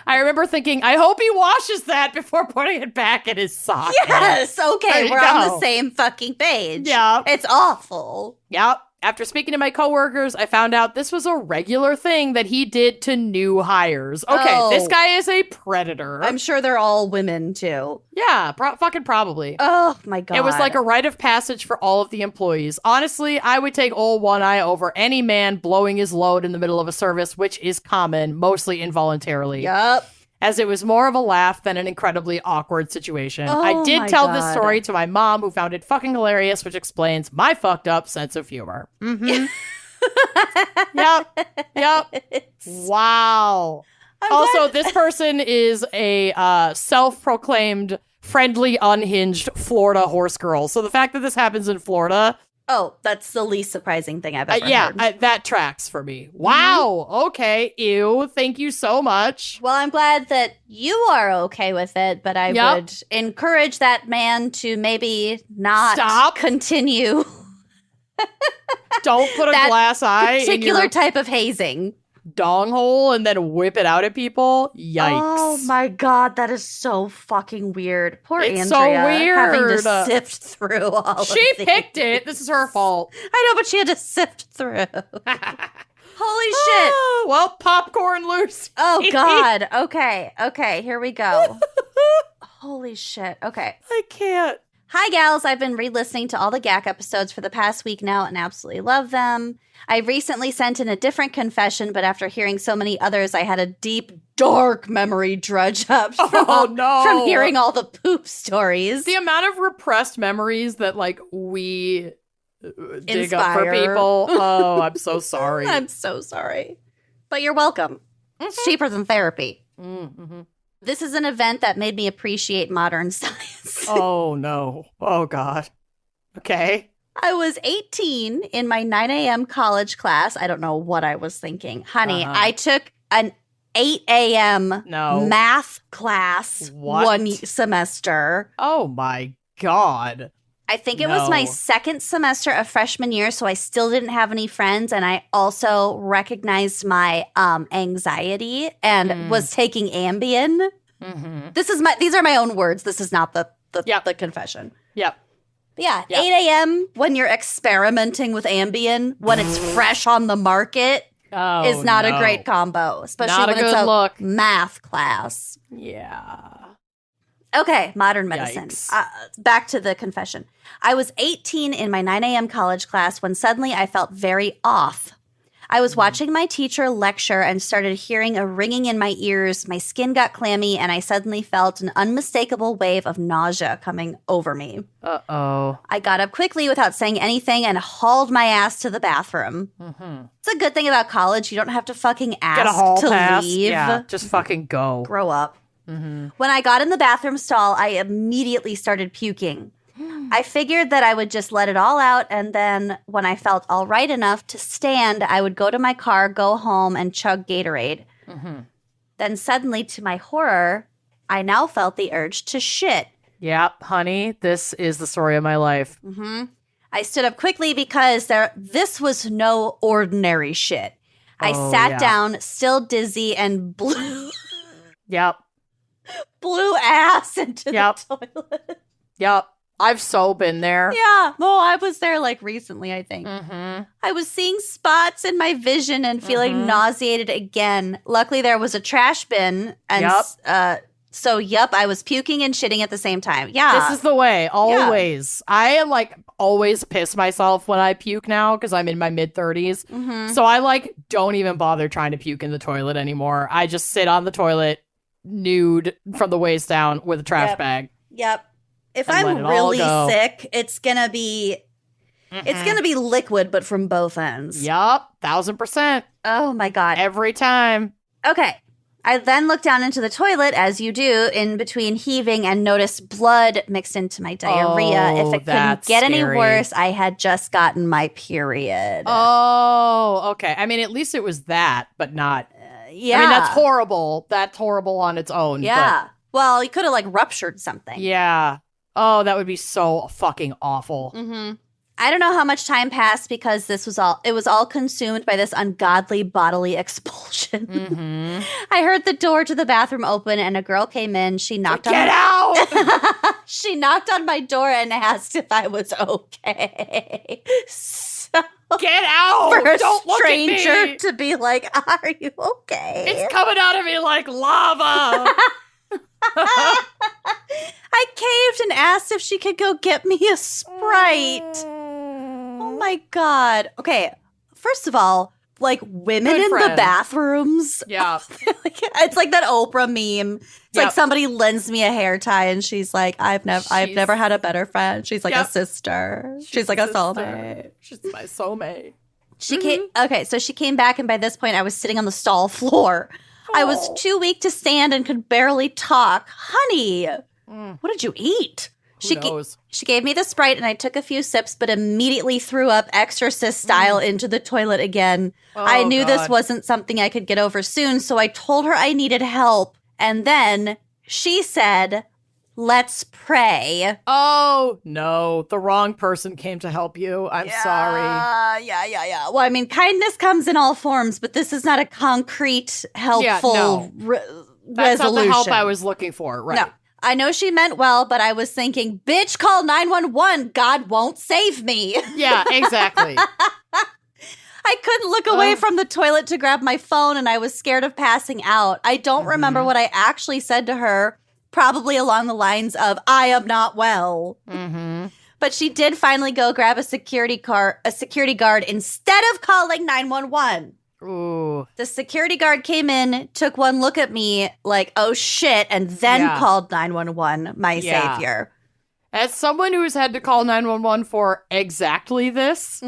I remember thinking, I hope he washes that before putting it back in his sock. Yes, okay, we're on the same fucking page. Yeah. It's awful. Yep. After speaking to my coworkers, I found out this was a regular thing that he did to new hires. Okay, This guy is a predator. I'm sure they're all women, too. Yeah, fucking probably. Oh, my God. It was like a rite of passage for all of the employees. Honestly, I would take old One Eye over any man blowing his load in the middle of a service, which is common, mostly involuntarily. Yup. As it was more of a laugh than an incredibly awkward situation. Oh, I did tell God. this story to my mom, who found it fucking hilarious, which explains my fucked up sense of humor. Mm-hmm. Yep. Wow. Also, this person is a self-proclaimed friendly, unhinged Florida horse girl. So the fact that this happens in Florida... Oh, that's the least surprising thing I've ever heard. That tracks for me. Wow. Okay. Ew. Thank you so much. Well, I'm glad that you are okay with it, but I would encourage that man to maybe not continue. Don't put a glass eye in particular your type of hazing. Dong hole and then whip it out at people. Yikes. Oh my God, that is so fucking weird. Poor It's Andrea so weird. having to sift through all of these. She picked it. This is her fault. I know, but she had to sift through. Holy shit. Well, popcorn loose. Oh God. Okay, here we go. Holy shit. Okay. I can't. Hi, gals. I've been re-listening to all the GACC episodes for the past week now and absolutely love them. I recently sent in a different confession, but after hearing so many others, I had a deep, dark memory drudge up from hearing all the poop stories. The amount of repressed memories that, like, we dig up for people. Oh, I'm so sorry. I'm so sorry. But you're welcome. It's cheaper than therapy. Mm-hmm. This is an event that made me appreciate modern science. Oh, no. Oh, God. Okay. I was 18 in my 9 a.m. college class. I don't know what I was thinking. Honey, I took an 8 a.m. math class one semester. Oh, my God. I think it was my second semester of freshman year, so I still didn't have any friends, and I also recognized my anxiety and was taking Ambien. These are my own words. This is not the confession. Yep. Yeah, 8 a.m. when you're experimenting with Ambien, when it's fresh on the market, is not a great combo, especially when it's a math class. Yeah. Okay, modern medicine. Back to the confession. I was 18 in my 9 a.m. college class when suddenly I felt very off. I was watching my teacher lecture and started hearing a ringing in my ears. My skin got clammy, and I suddenly felt an unmistakable wave of nausea coming over me. Uh-oh. I got up quickly without saying anything and hauled my ass to the bathroom. It's a good thing about college. You don't have to fucking ask to leave. Yeah, just fucking go. Grow up. When I got in the bathroom stall, I immediately started puking. I figured that I would just let it all out, and then when I felt all right enough to stand, I would go to my car, go home, and chug Gatorade. Then suddenly, to my horror, I now felt the urge to shit. Yep, honey, this is the story of my life. I stood up quickly because this was no ordinary shit. I sat down, still dizzy, and blew ass into the toilet. Yep. I've so been there. Yeah. Well, I was there like recently, I think. I was seeing spots in my vision and feeling nauseated again. Luckily, there was a trash bin. And I was puking and shitting at the same time. Yeah. This is the way. Always. Yeah. I always piss myself when I puke now because I'm in my mid-30s. So I don't even bother trying to puke in the toilet anymore. I just sit on the toilet nude from the waist down with a trash bag. Yep. If I'm really sick, it's gonna be liquid, but from both ends. Yup, 1000%. Oh my God. Every time. Okay. I then looked down into the toilet, as you do, in between heaving, and noticed blood mixed into my diarrhea. If it couldn't get any worse, I had just gotten my period. Oh, okay. I mean, at least it was that, but not. Yeah. I mean, that's horrible. That's horrible on its own. Yeah. Well, you could have ruptured something. Yeah. Oh, that would be so fucking awful. I don't know how much time passed because it was all consumed by this ungodly bodily expulsion. I heard the door to the bathroom open and a girl came in. She knocked on Get out! She knocked on my door and asked if I was okay. So, get out! For a Don't stranger look at me. to be like, are you okay? It's coming out of me like lava. I caved and asked if she could go get me a Sprite. Oh my God. Okay, first of all, women in the bathrooms. Yeah. It's like that Oprah meme. It's like somebody lends me a hair tie and she's like, I've never had a better friend. She's like a sister. She's like a soulmate. She's my soulmate. She came. Okay, so she came back, and by this point I was sitting on the stall floor. I was too weak to stand and could barely talk. Honey, what did you eat? Who knows? She gave me the Sprite and I took a few sips, but immediately threw up exorcist style into the toilet again. I knew this wasn't something I could get over soon, so I told her I needed help. And then she said, "Let's pray." Oh, no. The wrong person came to help you. I'm sorry. Yeah. Well, I mean, kindness comes in all forms, but this is not a concrete, helpful resolution. That's not the help I was looking for, right? No. I know she meant well, but I was thinking, bitch, call 911. God won't save me. Yeah, exactly. I couldn't look away from the toilet to grab my phone, and I was scared of passing out. I don't remember what I actually said to her, probably along the lines of, I am not well. But she did finally go grab a security guard instead of calling 911. Ooh. The security guard came in, took one look at me like, oh shit, and then called 911, my savior. As someone who's had to call 911 for exactly this,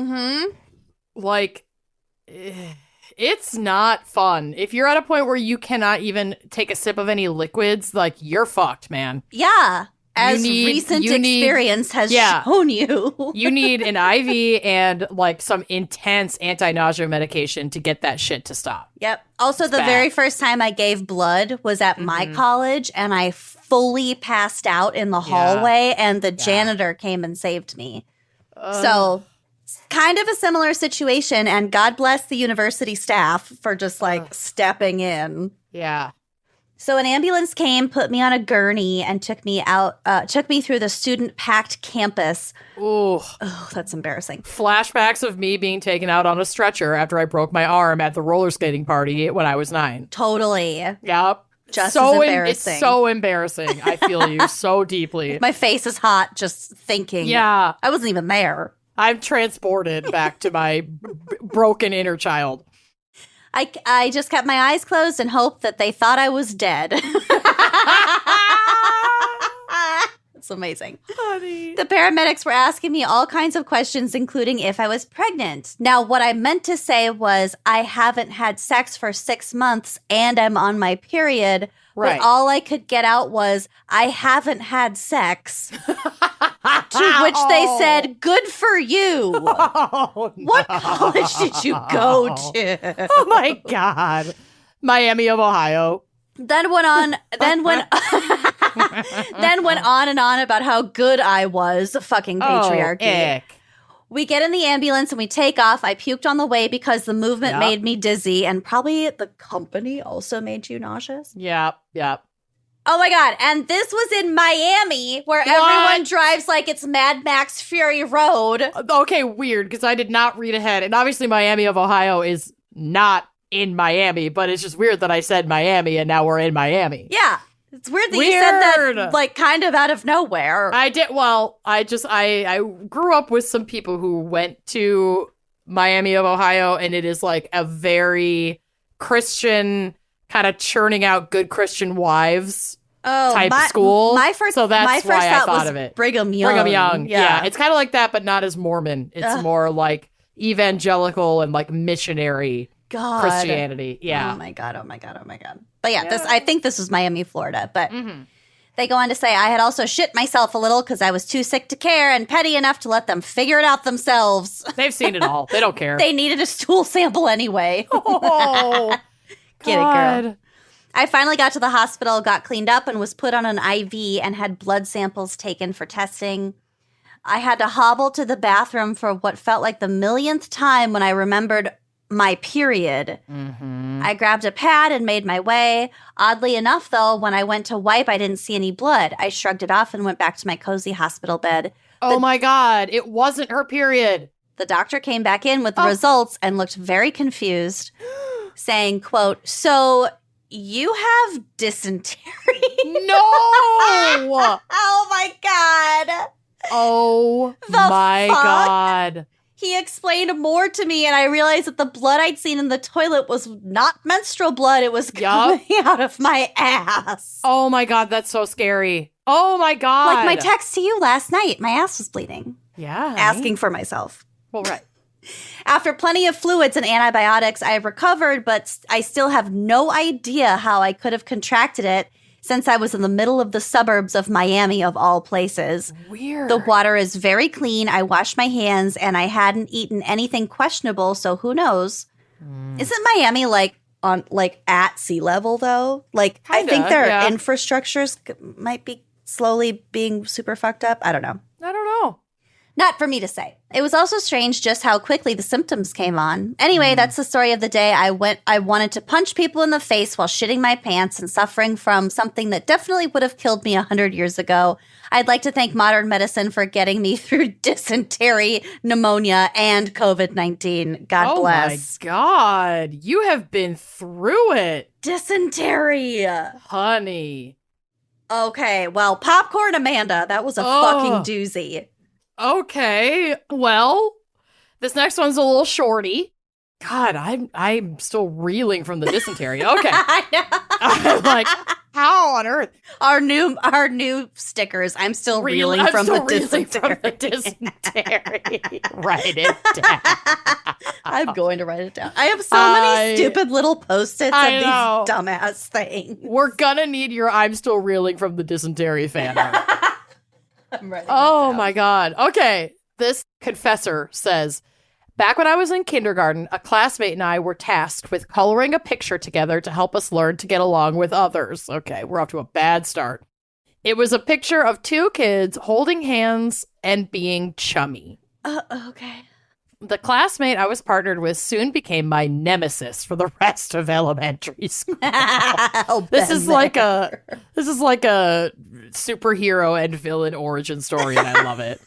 it's not fun. If you're at a point where you cannot even take a sip of any liquids, you're fucked, man. Yeah. as recent experience has shown you. You need an IV and like some intense anti-nausea medication to get that shit to stop. Yep. Also, the very first time I gave blood was at my college, and I fully passed out in the hallway, and the janitor came and saved me. So, kind of a similar situation, and God bless the university staff for just like stepping in. Yeah. So an ambulance came, put me on a gurney, and took me through the student-packed campus. Ooh. Oh, that's embarrassing. Flashbacks of me being taken out on a stretcher after I broke my arm at the roller skating party when I was 9. Totally. Yep. Just as embarrassing. It's so embarrassing. I feel you so deeply. My face is hot just thinking. Yeah. I wasn't even there. I'm transported back to my broken inner child. I just kept my eyes closed and hoped that they thought I was dead. It's amazing. Honey. The paramedics were asking me all kinds of questions, including if I was pregnant. Now, what I meant to say was I haven't had sex for 6 months and I'm on my period. Right. But all I could get out was, I haven't had sex. To which they said, good for you. Oh, no. What college did you go to? Oh, my God. Miami of Ohio. Then went on and on about how good I was. Fucking patriarchy. Ick. We get in the ambulance and we take off. I puked on the way because the movement made me dizzy, and probably the company also made you nauseous. Yep. Oh my God. And this was in Miami, where everyone drives like it's Mad Max Fury Road. Okay, weird, because I did not read ahead. And obviously Miami of Ohio is not in Miami, but it's just weird that I said Miami and now we're in Miami. Yeah. It's weird that you said that, like, kind of out of nowhere. I did. Well, I grew up with some people who went to Miami of Ohio, and it is like a very Christian kind of churning out good Christian wives type school. So that's why I thought of it. Brigham Young. Brigham Young. Yeah. It's kind of like that, but not as Mormon. It's more like evangelical and like missionary Christianity. Yeah. Oh my God. But yeah, I think this was Miami, Florida. But they go on to say, I had also shit myself a little because I was too sick to care and petty enough to let them figure it out themselves. They've seen it all. They don't care. They needed a stool sample anyway. Oh, Get it, girl. I finally got to the hospital, got cleaned up, and was put on an IV and had blood samples taken for testing. I had to hobble to the bathroom for what felt like the millionth time when I remembered my period. I grabbed a pad and made my way. Oddly enough, though, when I went to wipe, I didn't see any blood. I shrugged it off and went back to my cozy hospital bed. Oh my God, it wasn't her period. The doctor came back in with the results and looked very confused, saying, quote, so you have dysentery? No! Oh my God. Oh my God. He explained more to me, and I realized that the blood I'd seen in the toilet was not menstrual blood. It was coming out of my ass. Oh my God, that's so scary. Oh my God. Like my text to you last night. My ass was bleeding. Yeah. Asking for myself. Well, right. After plenty of fluids and antibiotics, I have recovered, but I still have no idea how I could have contracted it since I was in the middle of the suburbs of Miami, of all places. Weird. The water is very clean. I washed my hands, and I hadn't eaten anything questionable, so who knows? Isn't Miami at sea level, though? Like, kinda, I think their infrastructures might be slowly being super fucked up. I don't know. Not for me to say. It was also strange just how quickly the symptoms came on. Anyway, that's the story of the day. I wanted to punch people in the face while shitting my pants and suffering from something that definitely would have killed me 100 years ago. I'd like to thank modern medicine for getting me through dysentery, pneumonia, and COVID-19. God bless. Oh my God. You have been through it. Dysentery. Honey. Okay, well, Popcorn Amanda, that was a fucking doozy. Okay, well, this next one's a little shorty. God, I'm still reeling from the dysentery. Okay. I know. I'm like, how on earth? Our new stickers. I'm still reeling from the dysentery. Write it down. I'm going to write it down. I have so many stupid little Post-its of these dumbass things. We're gonna need your I'm still reeling from the dysentery fan art. I'm ready. Oh my God. Okay. This confessor says, back when I was in kindergarten, a classmate and I were tasked with coloring a picture together to help us learn to get along with others. Okay, we're off to a bad start. It was a picture of two kids holding hands and being chummy. Okay. The classmate I was partnered with soon became my nemesis for the rest of elementary school. This is like a superhero and villain origin story, and I love it.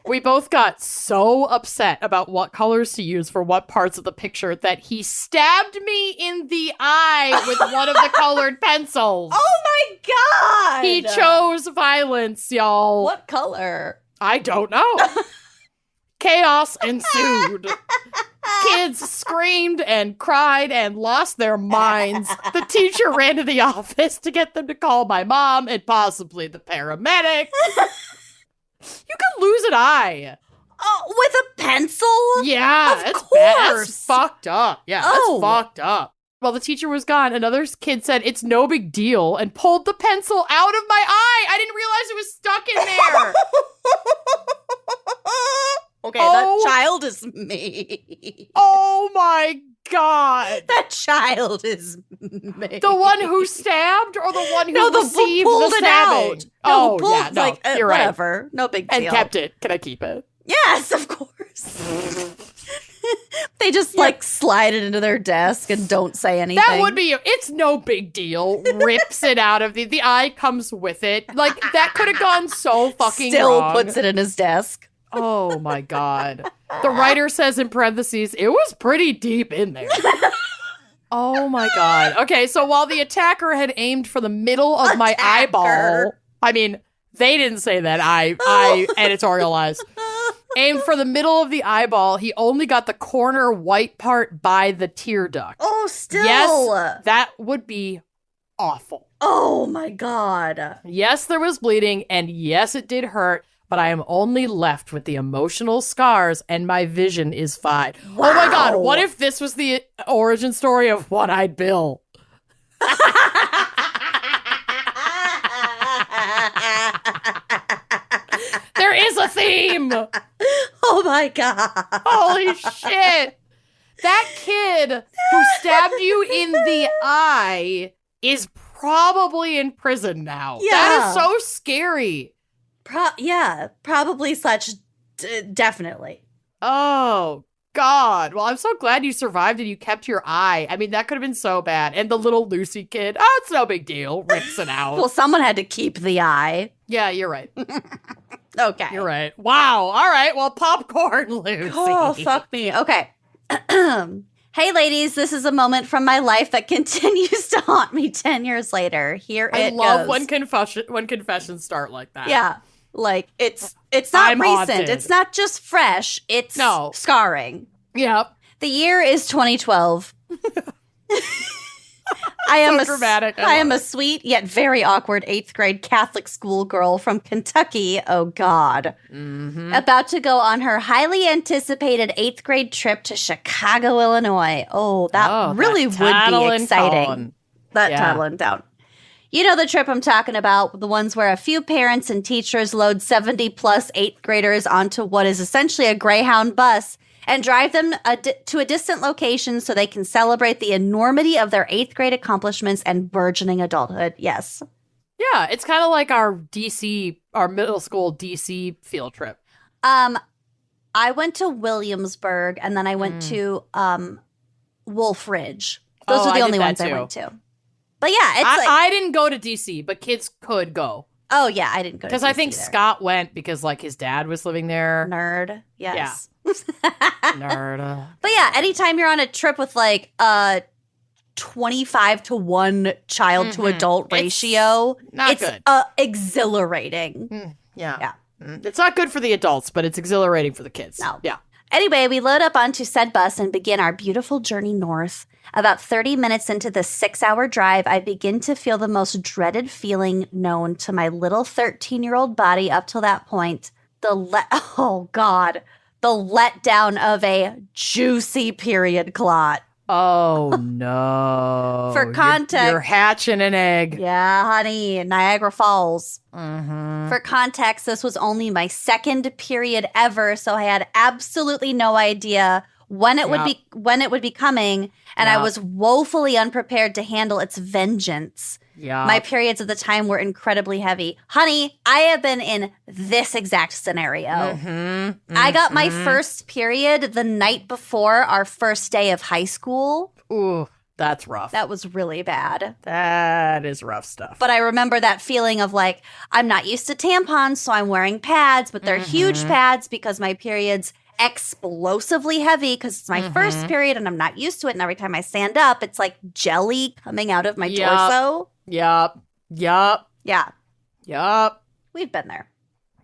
We both got so upset about what colors to use for what parts of the picture that he stabbed me in the eye with one of the colored pencils. Oh my God! He chose violence, y'all. What color? I don't know. Chaos ensued. Kids screamed and cried and lost their minds. The teacher ran to the office to get them to call my mom and possibly the paramedic. You could lose an eye. Oh, with a pencil? Yeah, Of that's course. bad. That's fucked up. Yeah, Oh. that's fucked up. While the teacher was gone, another kid said, "It's no big deal," and pulled the pencil out of my eye. I didn't realize it was stuck in there. Okay, Oh. that child is me. Oh my God. That child is me. The one who stabbed or the one who no, the received pulled the it stabbing? out. No, Oh, pulled, yeah, no, like, you're right. whatever. No big deal. And kept it. Can I keep it? Yes, of course. They just like slide it into their desk and don't say anything. That would be, it's no big deal. Rips it out of the eye comes with it. Like, that could have gone so fucking Still wrong. puts it in his desk. Oh my God. The writer says in parentheses, it was pretty deep in there. Oh my God. Okay, so while the attacker had aimed for the middle of my eyeball, I mean, they didn't say that. I editorialized. Aimed for the middle of the eyeball, he only got the corner white part by the tear duct. Oh, still. Yes, that would be awful. Oh my God. Yes, there was bleeding, and yes, it did hurt, but I am only left with the emotional scars, and my vision is fine. Wow. Oh my God, what if this was the origin story of One-Eyed Bill? There is a theme! Oh my God. Holy shit! That kid who stabbed you in the eye is probably in prison now. Yeah. That is so scary. Probably such. Definitely. Oh, God. Well, I'm so glad you survived and you kept your eye. I mean, that could have been so bad. And the little Lucy kid, oh, it's no big deal. Rips it out. Well, someone had to keep the eye. Yeah, you're right. Okay. You're right. Wow. All right. Well, popcorn, Lucy. Oh, fuck me. Okay. Hey, ladies, this is a moment from my life that continues to haunt me 10 years later. Here I it love goes. when confessions start like that. Yeah. Like, it's not I'm recent. haunted. It's not just fresh. It's scarring. Yep. The year is 2012. I am dramatic. I am a sweet yet very awkward 8th grade Catholic schoolgirl from Kentucky. Oh, God. Mm-hmm. About to go on her highly anticipated 8th grade trip to Chicago, Illinois. Oh, that really would be exciting. That toddling down. You know the trip I'm talking about, the ones where a few parents and teachers load 70 plus 8th graders onto what is essentially a Greyhound bus and drive them to a distant location so they can celebrate the enormity of their 8th grade accomplishments and burgeoning adulthood. Yes. Yeah, it's kind of like our middle school DC field trip. I went to Williamsburg and then I went to Wolf Ridge. Those are the only ones I went to. But yeah, it's I didn't go to DC, but kids could go. Oh yeah, I didn't go to DC because I think either. Scott went because like his dad was living there. Nerd. Yes. Nerd. But yeah, anytime you're on a trip with like a 25 to 1 child to adult ratio, it's good. Exhilarating. Yeah. It's not good for the adults, but it's exhilarating for the kids. No. Yeah. Anyway, we load up onto said bus and begin our beautiful journey north. About 30 minutes into the 6-hour drive, I begin to feel the most dreaded feeling known to my little 13-year-old body up till that point. The letdown of a juicy period clot. Oh, no. For context. You're hatching an egg. Yeah, honey, Niagara Falls. Mm-hmm. For context, this was only my second period ever, so I had absolutely no idea when it would be coming, and I was woefully unprepared to handle its vengeance. Yeah. My periods at the time were incredibly heavy. Honey, I have been in this exact scenario. Mm-hmm. I got my first period the night before our first day of high school. Ooh, that's rough. That was really bad. That is rough stuff. But I remember that feeling of like, I'm not used to tampons, so I'm wearing pads, but they're huge pads because my period's explosively heavy because it's my first period and I'm not used to it. And every time I stand up, it's like jelly coming out of my torso. Yup. Yeah. We've been there.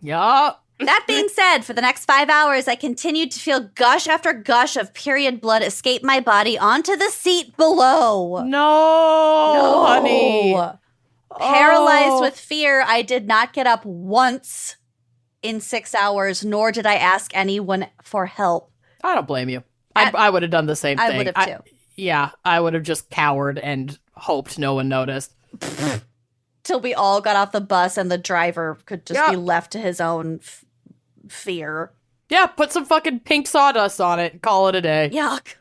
Yup. That being said, for the next 5 hours, I continued to feel gush after gush of period blood escape my body onto the seat below. No, honey. Paralyzed with fear, I did not get up once in 6 hours, nor did I ask anyone for help. I don't blame you. I would have done the same thing. I would have too. Yeah, I would have just cowered and hoped no one noticed. Till we all got off the bus and the driver could just be left to his own fear. Yeah, put some fucking pink sawdust on it and call it a day. Yuck.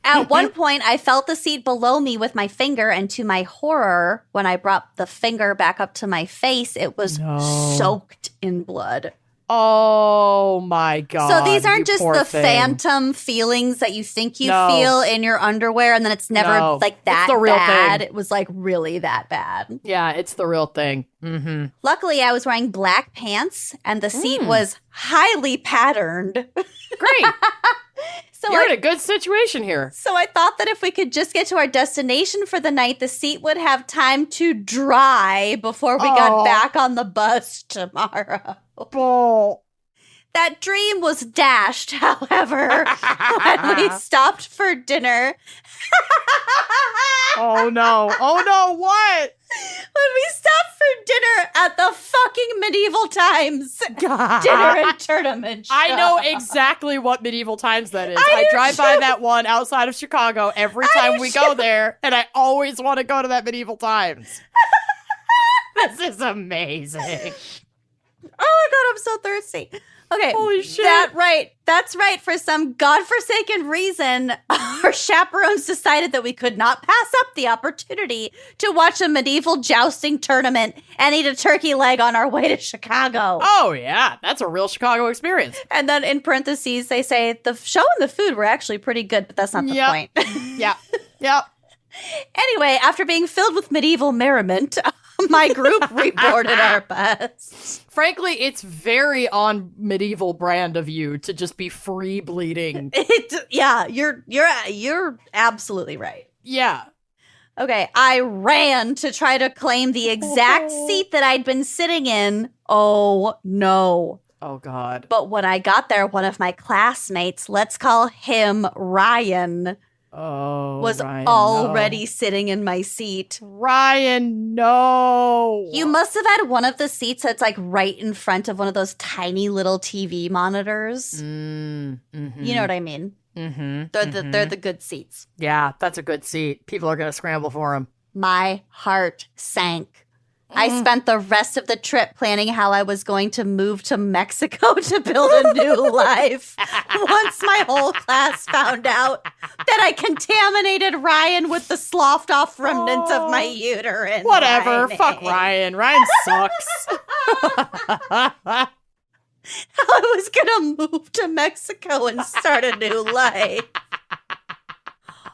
At one point, I felt the seat below me with my finger, and to my horror, when I brought the finger back up to my face, it was soaked in blood. Oh my God. So these aren't just the thing. Phantom feelings that you think you feel in your underwear, and then it's never like that it's the real bad. thing. It was like really that bad. Yeah, it's the real thing. Mm-hmm. Luckily, I was wearing black pants, and the seat was highly patterned. Great. So You're in a good situation here. So I thought that if we could just get to our destination for the night, the seat would have time to dry before we got back on the bus tomorrow. Oh. That dream was dashed, however, when we stopped for dinner. Oh no, what? When we stopped for dinner at the fucking Medieval Times dinner and tournament show. I know exactly what Medieval Times that is. I drive by that one outside of Chicago every time we go there, and I always want to go to that Medieval Times. This is amazing. Oh my God, I'm so thirsty. Okay. Holy shit. That's right. For some godforsaken reason, our chaperones decided that we could not pass up the opportunity to watch a medieval jousting tournament and eat a turkey leg on our way to Chicago. Oh, yeah. That's a real Chicago experience. And then in parentheses, they say the show and the food were actually pretty good, but that's not the point. Yep. Anyway, after being filled with medieval merriment, my group reboarded our bus. Frankly, it's very on medieval brand of you to just be free bleeding. You're absolutely right. Yeah. Okay, I ran to try to claim the exact seat that I'd been sitting in. Oh, no. Oh, God. But when I got there, one of my classmates, let's call him Ryan, was Ryan, already sitting in my seat. Ryan, no. You must have had one of the seats that's like right in front of one of those tiny little TV monitors. Mm-hmm. You know what I mean? Mm-hmm. They're the good seats. Yeah, that's a good seat. People are going to scramble for them. My heart sank. I spent the rest of the trip planning how I was going to move to Mexico to build a new life. Once my whole class found out that I contaminated Ryan with the sloughed off remnants of my uterine. Whatever. lining. Fuck Ryan. Ryan sucks. I was going to move to Mexico and start a new life.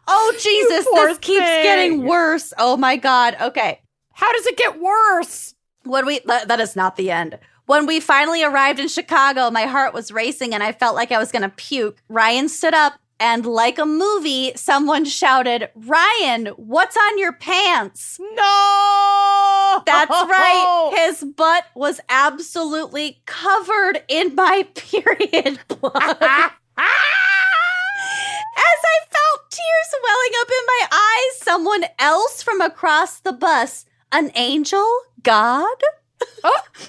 Oh, Jesus. This keeps getting worse. Oh, my God. Okay. How does it get worse? That is not the end. When we finally arrived in Chicago, my heart was racing and I felt like I was going to puke. Ryan stood up and like a movie, someone shouted, "Ryan, what's on your pants?" No! That's right. His butt was absolutely covered in my period blood. As I felt tears welling up in my eyes, someone else from across the bus, an angel, God,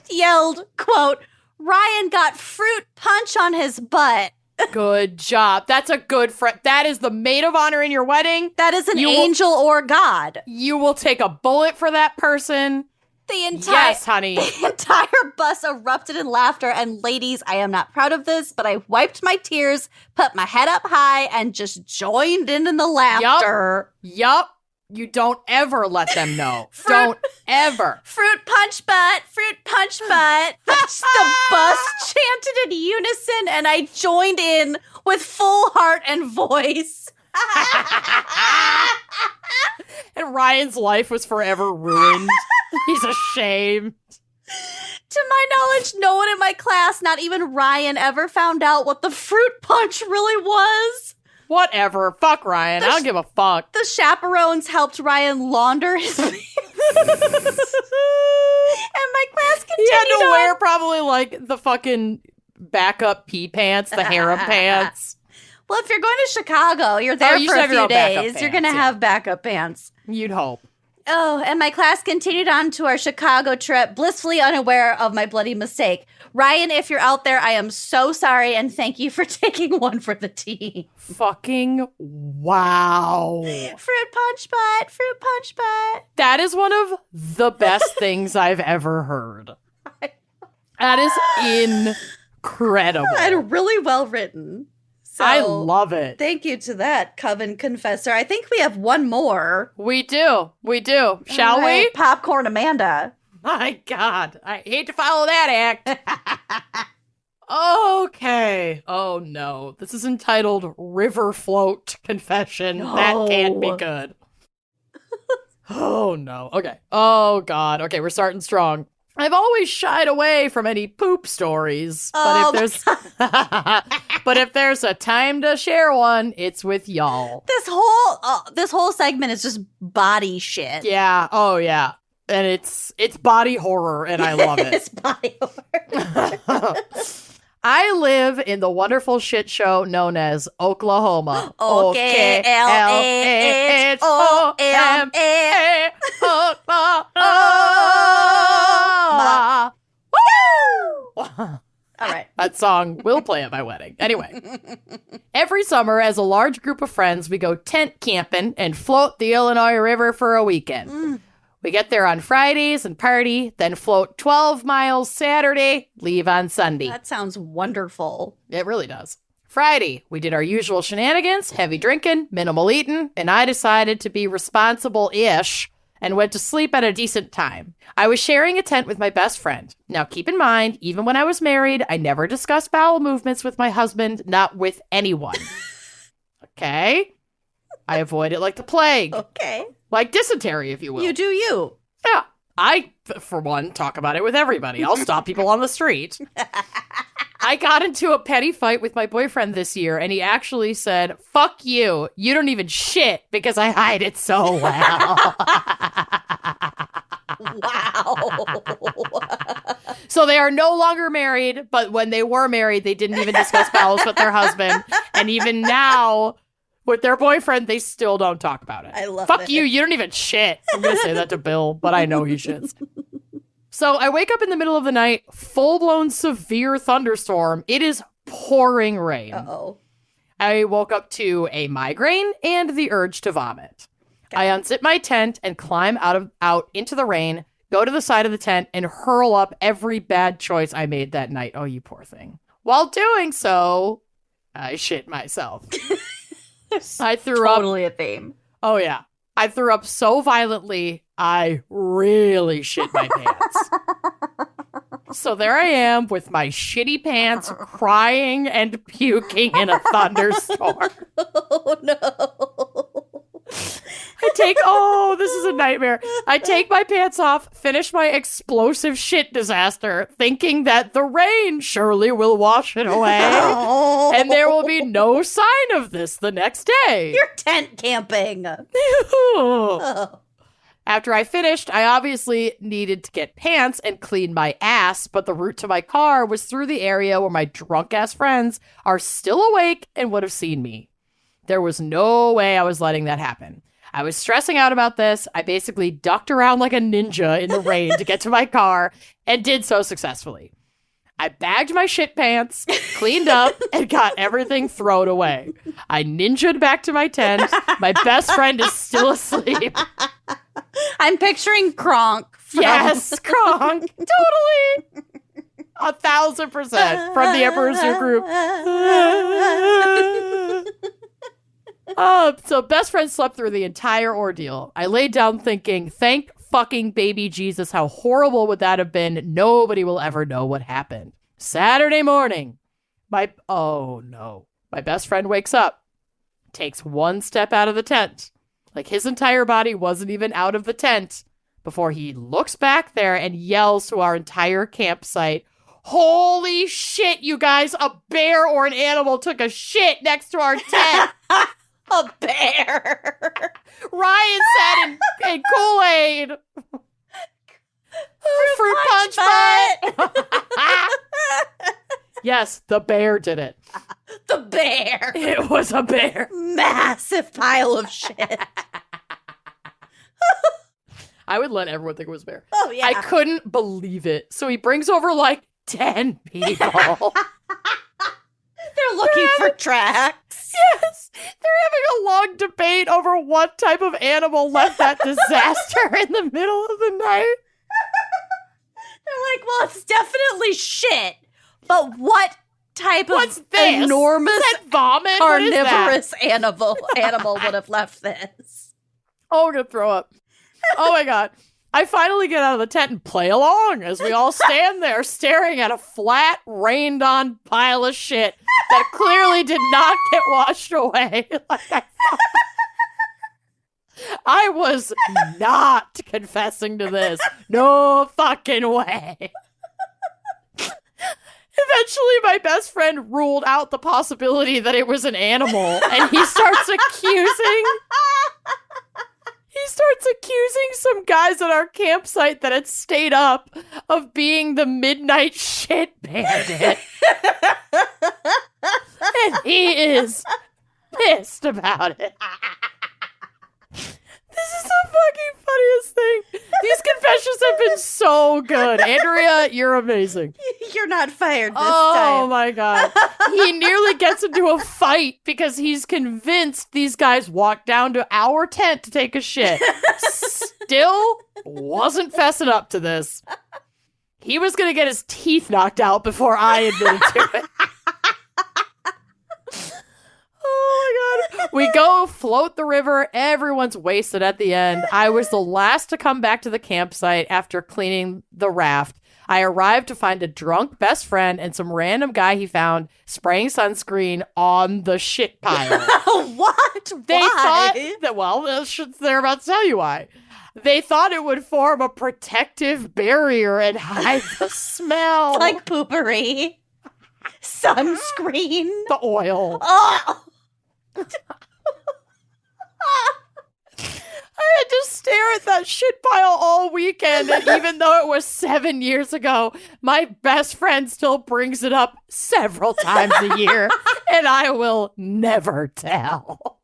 yelled, quote, "Ryan got fruit punch on his butt." Good job. That's a good friend. That is the maid of honor in your wedding. That is an angel or God. You will take a bullet for that person. Yes, honey. The entire bus erupted in laughter. And ladies, I am not proud of this, but I wiped my tears, put my head up high, and just joined in the laughter. Yup. You don't ever let them know. Don't ever. Fruit punch butt. The bus chanted in unison, and I joined in with full heart and voice. And Ryan's life was forever ruined. He's ashamed. To my knowledge, no one in my class, not even Ryan, ever found out what the fruit punch really was. Whatever. Fuck Ryan. I don't give a fuck. The chaperones helped Ryan launder his pants. And my class continued He had to on. wear probably like the fucking backup pee pants, the harem pants. Well, if you're going to Chicago, you're there you for should a have your few own backup days. You're pants, going to yeah. have backup pants. You'd hope. Oh, and my class continued on to our Chicago trip, blissfully unaware of my bloody mistake. Ryan, if you're out there, I am so sorry, and thank you for taking one for the team. Fucking wow. Fruit punch butt. That is one of the best things I've ever heard. That is incredible. And really well written. So, I love it. Thank you to that, Coven Confessor. I think we have one more. We do. Shall we? Popcorn Amanda. My God. I hate to follow that act. Okay. Oh, no. This is entitled River Float Confession. That can't be good. Oh, no. Okay. Oh, God. Okay, we're starting strong. I've always shied away from any poop stories, but if there's a time to share one, it's with y'all. This whole segment is just body shit. Yeah. Oh, yeah. And it's body horror, and I love it. It's body horror. I live in the wonderful shit show known as Oklahoma. OKLAHOMA. Oklahoma. Woo! All right. That song will play at my wedding. Anyway, every summer, as a large group of friends, we go tent camping and float the Illinois River for a weekend. We get there on Fridays and party, then float 12 miles Saturday, leave on Sunday. That sounds wonderful. It really does. Friday, we did our usual shenanigans, heavy drinking, minimal eating, and I decided to be responsible-ish and went to sleep at a decent time. I was sharing a tent with my best friend. Now, keep in mind, even when I was married, I never discussed bowel movements with my husband, not with anyone. Okay? I avoid it like the plague. Okay. Like dysentery, if you will. You do you. Yeah. I, for one, talk about it with everybody. I'll stop people on the street. I got into a petty fight with my boyfriend this year, and he actually said, "Fuck you. You don't even shit," because I hide it so well. Wow. So they are no longer married, but when they were married, they didn't even discuss bowels with their husband. And even now, with their boyfriend, they still don't talk about it. I love Fuck it. you. You don't even shit. I'm going to say that to Bill, but I know he shits. So I wake up in the middle of the night, full-blown severe thunderstorm. It is pouring rain. Uh-oh. I woke up to a migraine and the urge to vomit. I unzip my tent and climb out into the rain, go to the side of the tent, and hurl up every bad choice I made that night. Oh, you poor thing. While doing so, I shit myself. I threw up. Totally a theme. Oh, yeah. I threw up so violently, I really shit my pants. So there I am with my shitty pants, crying and puking in a thunderstorm. Oh, no. This is a nightmare. I take my pants off, finish my explosive shit disaster, thinking that the rain surely will wash it away. Oh. And there will be no sign of this the next day. You're tent camping. Oh. After I finished, I obviously needed to get pants and clean my ass, but the route to my car was through the area where my drunk-ass friends are still awake and would have seen me. There was no way I was letting that happen. I was stressing out about this. I basically ducked around like a ninja in the rain to get to my car and did so successfully. I bagged my shit pants, cleaned up, and got everything thrown away. I ninja'd back to my tent. My best friend is still asleep. I'm picturing Kronk. Yes, Kronk. Totally. 1,000% from the Emperor's New Group. So best friend slept through the entire ordeal. I laid down thinking, thank fucking baby Jesus, how horrible would that have been? Nobody will ever know what happened. Saturday morning, my best friend wakes up, takes one step out of the tent, like his entire body wasn't even out of the tent, before he looks back there and yells to our entire campsite, holy shit, you guys, a bear or an animal took a shit next to our tent. A bear. Ryan said in Kool-Aid. Fruit punch butt. Yes, the bear did it. The bear. It was a bear. Massive pile of shit. I would let everyone think it was a bear. Oh, yeah. I couldn't believe it. So he brings over like 10 people. They're looking for tracks. Yes. They're having a long debate over what type of animal left that disaster in the middle of the night. They're like, well, it's definitely shit. But what type What's of this? enormous Is that vomit? What is that? carnivorous animal would have left this? Oh, I'm going to throw up. Oh my God. I finally get out of the tent and play along as we all stand there staring at a flat, rained-on pile of shit that clearly did not get washed away. I was not confessing to this. No fucking way. Eventually, my best friend ruled out the possibility that it was an animal, and he starts accusing some guys at our campsite that had stayed up of being the midnight shit bandit. And he is pissed about it. This is the fucking funniest thing. These confessions have been so good. Andrea, you're amazing. You're not fired this Oh time. my God. He nearly gets into a fight because he's convinced these guys walked down to our tent to take a shit. Still wasn't fessing up to this. He was going to get his teeth knocked out before I admitted to it. Oh my God. We go float the river. Everyone's wasted at the end. I was the last to come back to the campsite after cleaning the raft. I arrived to find a drunk best friend and some random guy he found spraying sunscreen on the shit pile. What? They Why? thought that, well, they're about to tell you why. They thought it would form a protective barrier and hide the smell. Like poopery. Sunscreen. The oil. Oh. I had to stare at that shit pile all weekend, and even though it was 7 years ago, my best friend still brings it up several times a year, and I will never tell.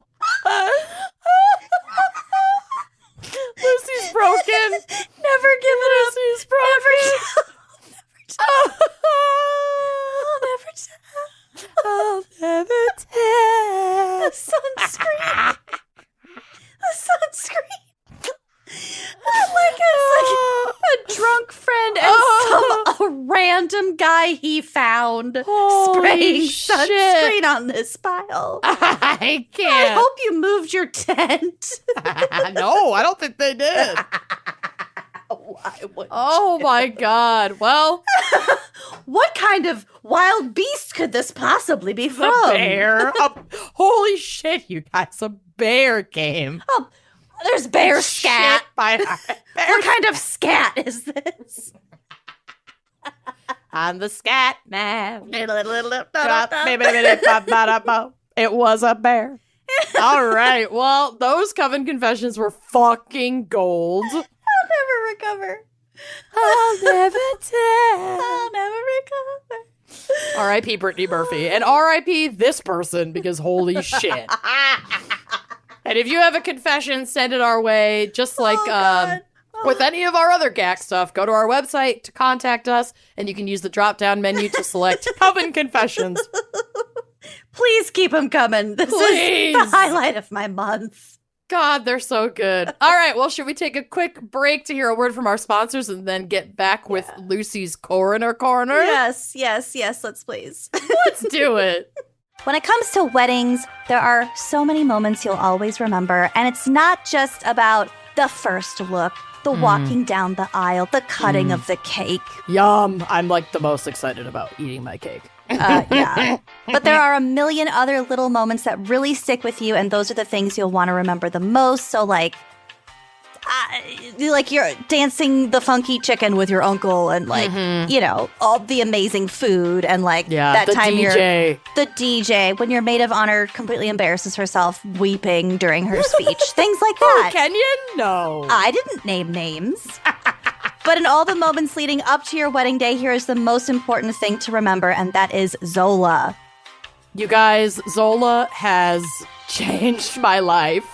Lucy's broken. Never give it up. Lucy's broken. I'll never tell. I'll never tell. The sunscreen. The sunscreen. It's like a drunk friend and some a random guy he found spraying sunscreen on this pile. I I can't. hope you moved your tent. No, I don't think they did. Why would Oh my God. Well, What kind of wild beast could this possibly be from? a bear. Holy shit, you guys. A bear came. Oh, there's bear scat. Shit by What kind of scat is this? I'm the scat man. It It was a bear. All right. Well, those coven confessions were fucking gold. I'll never recover. I'll never tell. I'll never recover. R.I.P. Brittany Murphy. And R.I.P. this person, because holy shit. And if you have a confession, send it our way. Just like God. with any of our other GACC stuff, go to our website to contact us, and you can use the drop-down menu to select Coven Confessions. Please keep them coming. This is the highlight of my month. God, they're so good. All right, well, should we take a quick break to hear a word from our sponsors and then get back with Lucy's Coroner Corner? Yes, let's please. Let's do it. When it comes to weddings, there are so many moments you'll always remember, and it's not just about the first look, the walking down the aisle, the cutting of the cake. Yum. I'm like the most excited about eating my cake. Yeah. But there are a million other little moments that really stick with you, and those are the things you'll want to remember the most. So like you're dancing the funky chicken with your uncle, and like, you know, all the amazing food, and like that time DJ. The DJ, when your maid of honor completely embarrasses herself weeping during her speech. Things like that. Can you? No. I didn't name names. But in all the moments leading up to your wedding day, here is the most important thing to remember, and that is Zola. You guys, Zola has changed my life.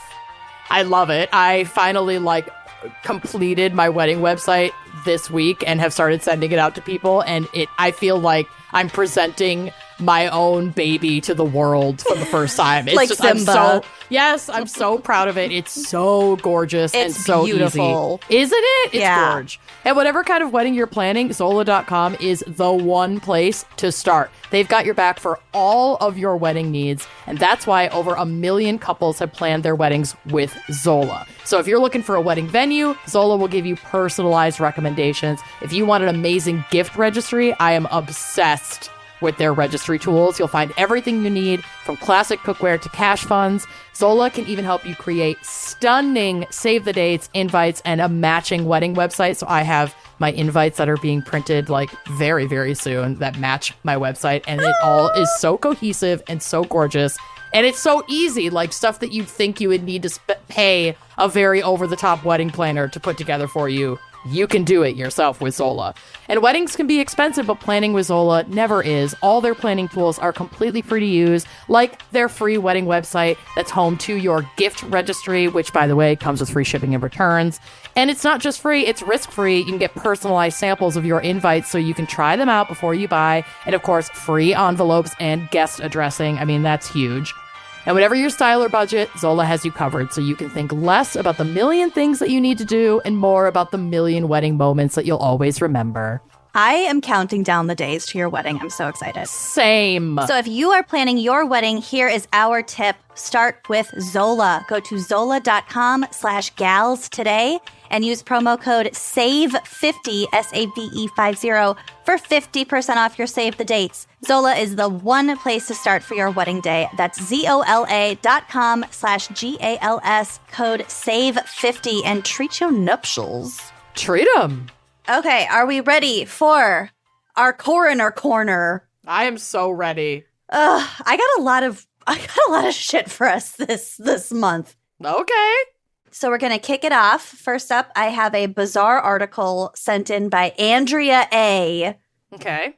I love it. I finally completed my wedding website this week and have started sending it out to people, and I feel like I'm presenting my own baby to the world for the first time. It's like just Simba. I'm so proud of it. It's so gorgeous and so beautiful. Easy. Isn't it? It's Yeah. gorge. And whatever kind of wedding you're planning, Zola.com is the one place to start. They've got your back for all of your wedding needs, and that's why over 1 million couples have planned their weddings with Zola. So if you're looking for a wedding venue, Zola will give you personalized recommendations. If you want an amazing gift registry, I am obsessed with their registry tools. You'll find everything you need, from classic cookware to cash funds. Zola can even help you create stunning save the dates, invites, and a matching wedding website. So I have my invites that are being printed like very, very soon that match my website. And it all is so cohesive and so gorgeous. And it's so easy, like stuff that you'd think you would need to pay a very over-the-top wedding planner to put together for you. You can do it yourself with Zola. And weddings can be expensive, but planning with Zola never is. All their planning tools are completely free to use, like their free wedding website that's home to your gift registry, which, by the way, comes with free shipping and returns. And it's not just free, it's risk-free. You can get personalized samples of your invites so you can try them out before you buy. And, of course, free envelopes and guest addressing. I mean, that's huge. And whatever your style or budget, Zola has you covered, so you can think less about the million things that you need to do and more about the million wedding moments that you'll always remember. I am counting down the days to your wedding. I'm so excited. Same. So if you are planning your wedding, here is our tip. Start with Zola. Go to zola.com/gals today and use promo code SAVE50, SAVE50, for 50% off your Save the Dates. Zola is the one place to start for your wedding day. That's ZOLA.com/GALS, code SAVE50, and treat your nuptials. Treat them. Okay, are we ready for our coroner corner? I am so ready. I got a lot of shit for us this month. Okay. So we're going to kick it off. First up, I have a bizarre article sent in by Andrea A. Okay.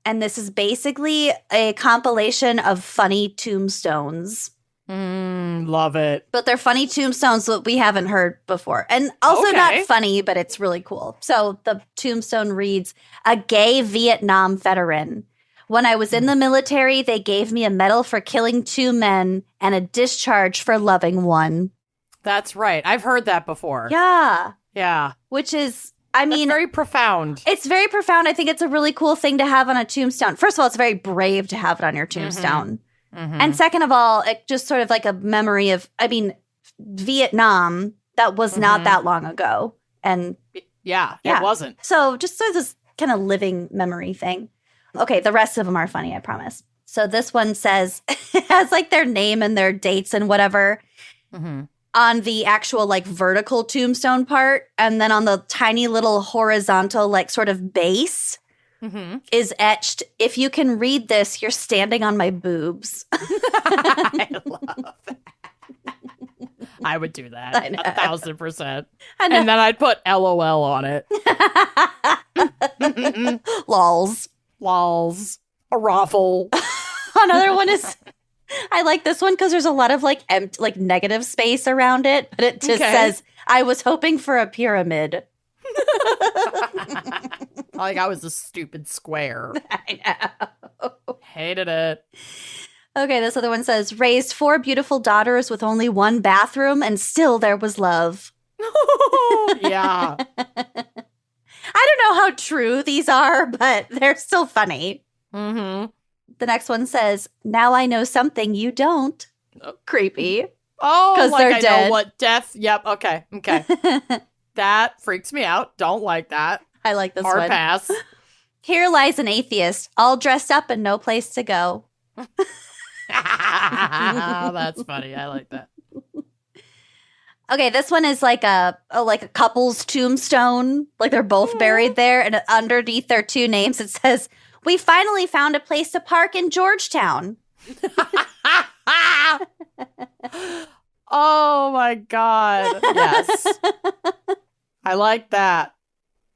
And this is basically a compilation of funny tombstones. Love it. But they're funny tombstones that we haven't heard before. And also not funny, but it's really cool. So the tombstone reads, "A gay Vietnam veteran. When I was in the military, they gave me a medal for killing 2 men and a discharge for loving 1. That's right. I've heard that before. Yeah. Yeah. Which is, I mean, very profound. It's very profound. I think it's a really cool thing to have on a tombstone. First of all, it's very brave to have it on your tombstone. And second of all, it just sort of like a memory of, I mean, Vietnam, that was not that long ago. And yeah, it wasn't. So just sort of this kind of living memory thing. Okay, the rest of them are funny, I promise. So this one says, it has like their name and their dates and whatever on the actual like vertical tombstone part. And then on the tiny little horizontal like sort of base is etched, "If you can read this, you're standing on my boobs." I love that. I would do that. 1,000%. And then I'd put LOL on it. Lols. Lols. A raffle. Another one is, I like this one because there's a lot of like negative space around it, but it just says, "I was hoping for a pyramid." Like I was a stupid square. I know. Hated it. Okay, this other one says, raised 4 beautiful daughters with only 1 bathroom, and still there was love. Yeah. I don't know how true these are, but they're still funny. Mm-hmm. The next one says, now I know something you don't. Creepy. Oh, 'Cause like they're I dead. know what death. Yep. Okay. That freaks me out. Don't like that. I like this Hard one. pass. Here lies an atheist, all dressed up and no place to go. That's funny. I like that. Okay, this one is like a couple's tombstone. Like they're both buried there, and underneath their 2 names it says, "We finally found a place to park in Georgetown." Oh my God. Yes. I like that.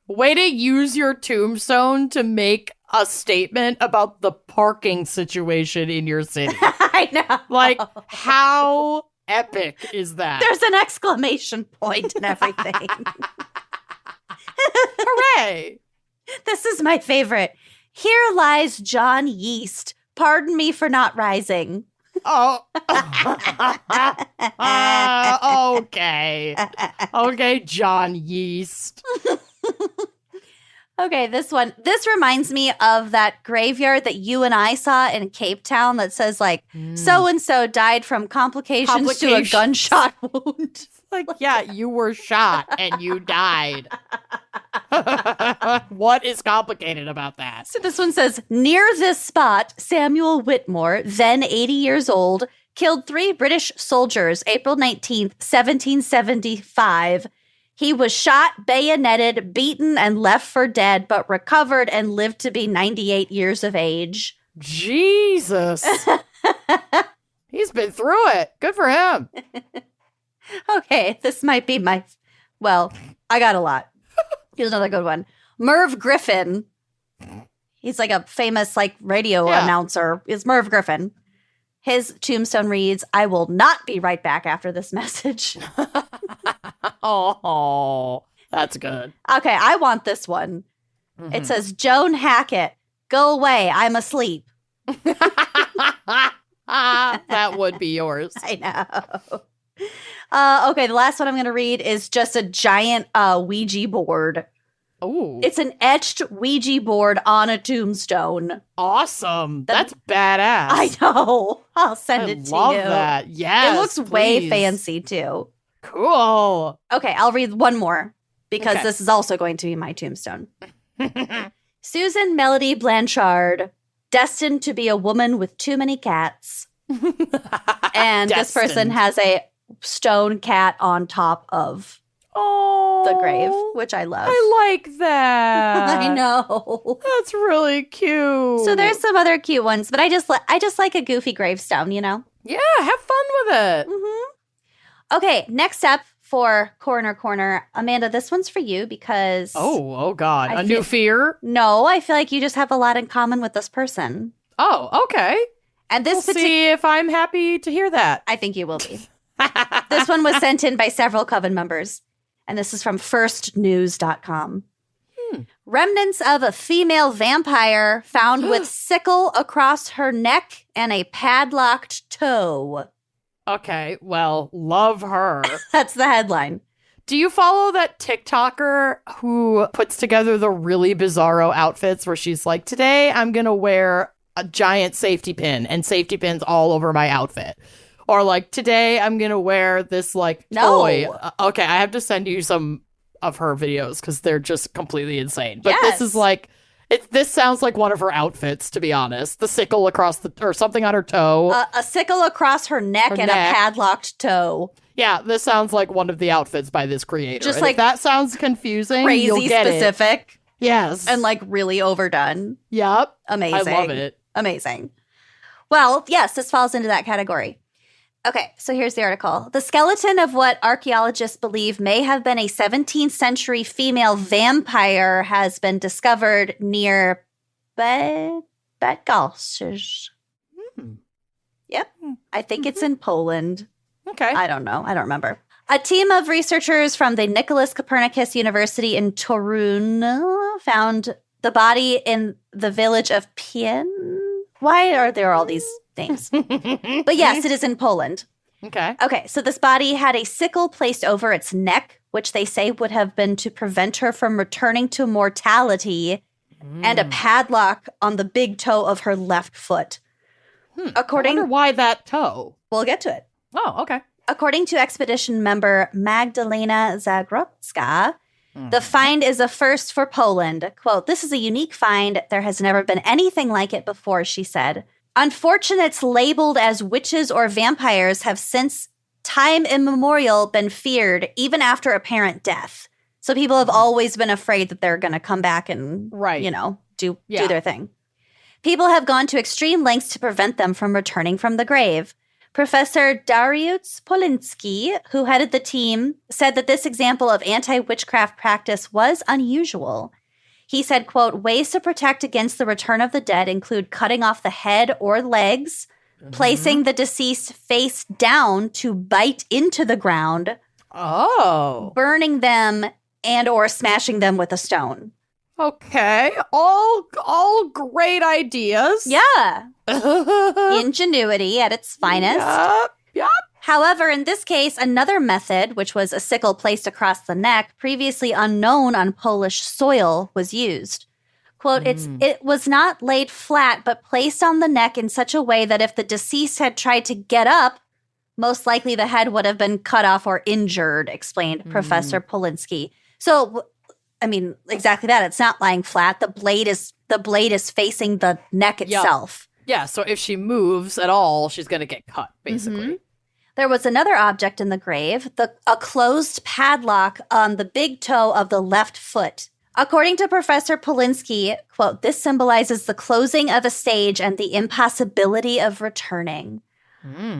Way to use your tombstone to make a statement about the parking situation in your city. I know. Like, how epic is that? There's an exclamation point and everything. Hooray! This is my favorite. Here lies John Yeast. Pardon me for not rising. Oh. Okay. Okay, John Yeast. Okay, this reminds me of that graveyard that you and I saw in Cape Town that says like so-and-so died from complications to a gunshot wound. Like, yeah, you were shot and you died. What is complicated about that? So this one says, near this spot, Samuel Whitmore, then 80 years old, killed 3 British soldiers April 19th, 1775. He was shot, bayoneted, beaten, and left for dead, but recovered and lived to be 98 years of age. Jesus. He's been through it. Good for him. Okay, this might be well, I got a lot. Here's another good one. Merv Griffin. He's like a famous radio announcer. It's Merv Griffin. His tombstone reads, I will not be right back after this message. Oh, that's good. Okay, I want this one. Mm-hmm. It says, Joan Hackett, go away, I'm asleep. That would be yours. I know. Okay, the last one I'm going to read is just a giant Ouija board. Ooh. It's an etched Ouija board on a tombstone. Awesome. That's badass. I know. I'll send it to you. I love that. Yes, it looks way please. fancy, too. Cool. Okay, I'll read one more because Okay. this is also going to be my tombstone. Susan Melody Blanchard, destined to be a woman with too many cats. And this person Destined. has a stone cat on top of the grave, which I love. I like that. I know. That's really cute. So there's some other cute ones, but I just like a goofy gravestone, you know? Yeah, have fun with it. Mm-hmm. Okay, next up for Corner Corner. Amanda, this one's for you because... Oh God. I A new fear? No, I feel like you just have a lot in common with this person. Oh, okay. And this We'll see if I'm happy to hear that. I think you will be. This one was sent in by several coven members. And this is from firstnews.com. Remnants of a female vampire found with sickle across her neck and a padlocked toe. Okay, well, love her. That's the headline. Do you follow that TikToker who puts together the really bizarro outfits where she's like, today I'm going to wear a giant safety pin and safety pins all over my outfit? Or like, today I'm going to wear this like toy. Okay, I have to send you some of her videos because they're just completely insane. But Yes. this is like, this sounds like one of her outfits, to be honest. The sickle across or something on her toe. A sickle across her neck and a padlocked toe. Yeah, this sounds like one of the outfits by this creator. Just And like if that sounds confusing, Crazy you'll get specific. It. Yes. And like really overdone. Yep. Amazing. I love it. Amazing. Well, yes, this falls into that category. Okay, so here's the article. The skeleton of what archaeologists believe may have been a 17th century female vampire has been discovered near Bydgoszcz. Yep. I think it's in Poland. Okay. I don't know. I don't remember. A team of researchers from the Nicholas Copernicus University in Torun found the body in the village of Pien. Why are there all these names? But yes, it is in Poland. Okay, so this body had a sickle placed over its neck, which they say would have been to prevent her from returning to mortality, and a padlock on the big toe of her left foot. I wonder why that toe. We'll get to it. Oh, okay. According to expedition member Magdalena Zagrobska, the find is a first for Poland. Quote, "This is a unique find. There has never been anything like it before," she said. "Unfortunates labeled as witches or vampires have since time immemorial been feared, even after apparent death." So people have always been afraid that they're going to come back and, do their thing. "People have gone to extreme lengths to prevent them from returning from the grave." Professor Dariusz Polinsky, who headed the team, said that this example of anti-witchcraft practice was unusual. He said, quote, "Ways to protect against the return of the dead include cutting off the head or legs, placing the deceased face down to bite into the ground, burning them, and or smashing them with a stone." Okay, all great ideas. Yeah. Ingenuity at its finest. Yep. However, in this case, another method, which was a sickle placed across the neck, previously unknown on Polish soil, was used. Quote, "It was not laid flat, but placed on the neck in such a way that if the deceased had tried to get up, most likely the head would have been cut off or injured," explained Professor Polinsky. So, I mean, exactly that. It's not lying flat. The blade is facing the neck itself. Yeah, so if she moves at all, she's going to get cut, basically. There was another object in the grave, a closed padlock on the big toe of the left foot. According to Professor Polinsky, quote, "This symbolizes the closing of a stage and the impossibility of returning."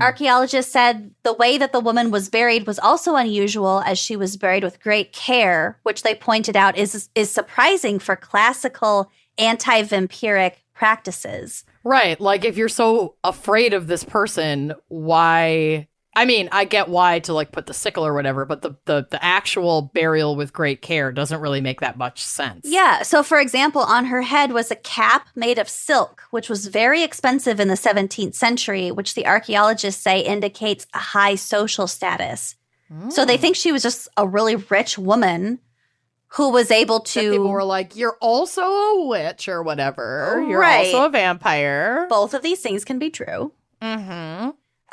Archaeologists said the way that the woman was buried was also unusual, as she was buried with great care, which they pointed out is surprising for classical anti-vampiric practices. Right. Like, if you're so afraid of this person, why... I mean, I get why to, like, put the sickle or whatever, but the actual burial with great care doesn't really make that much sense. Yeah. So, for example, on her head was a cap made of silk, which was very expensive in the 17th century, which the archaeologists say indicates a high social status. So they think she was just a really rich woman who was able to... That people were like, "You're also a witch," or whatever. You're also a vampire. Both of these things can be true.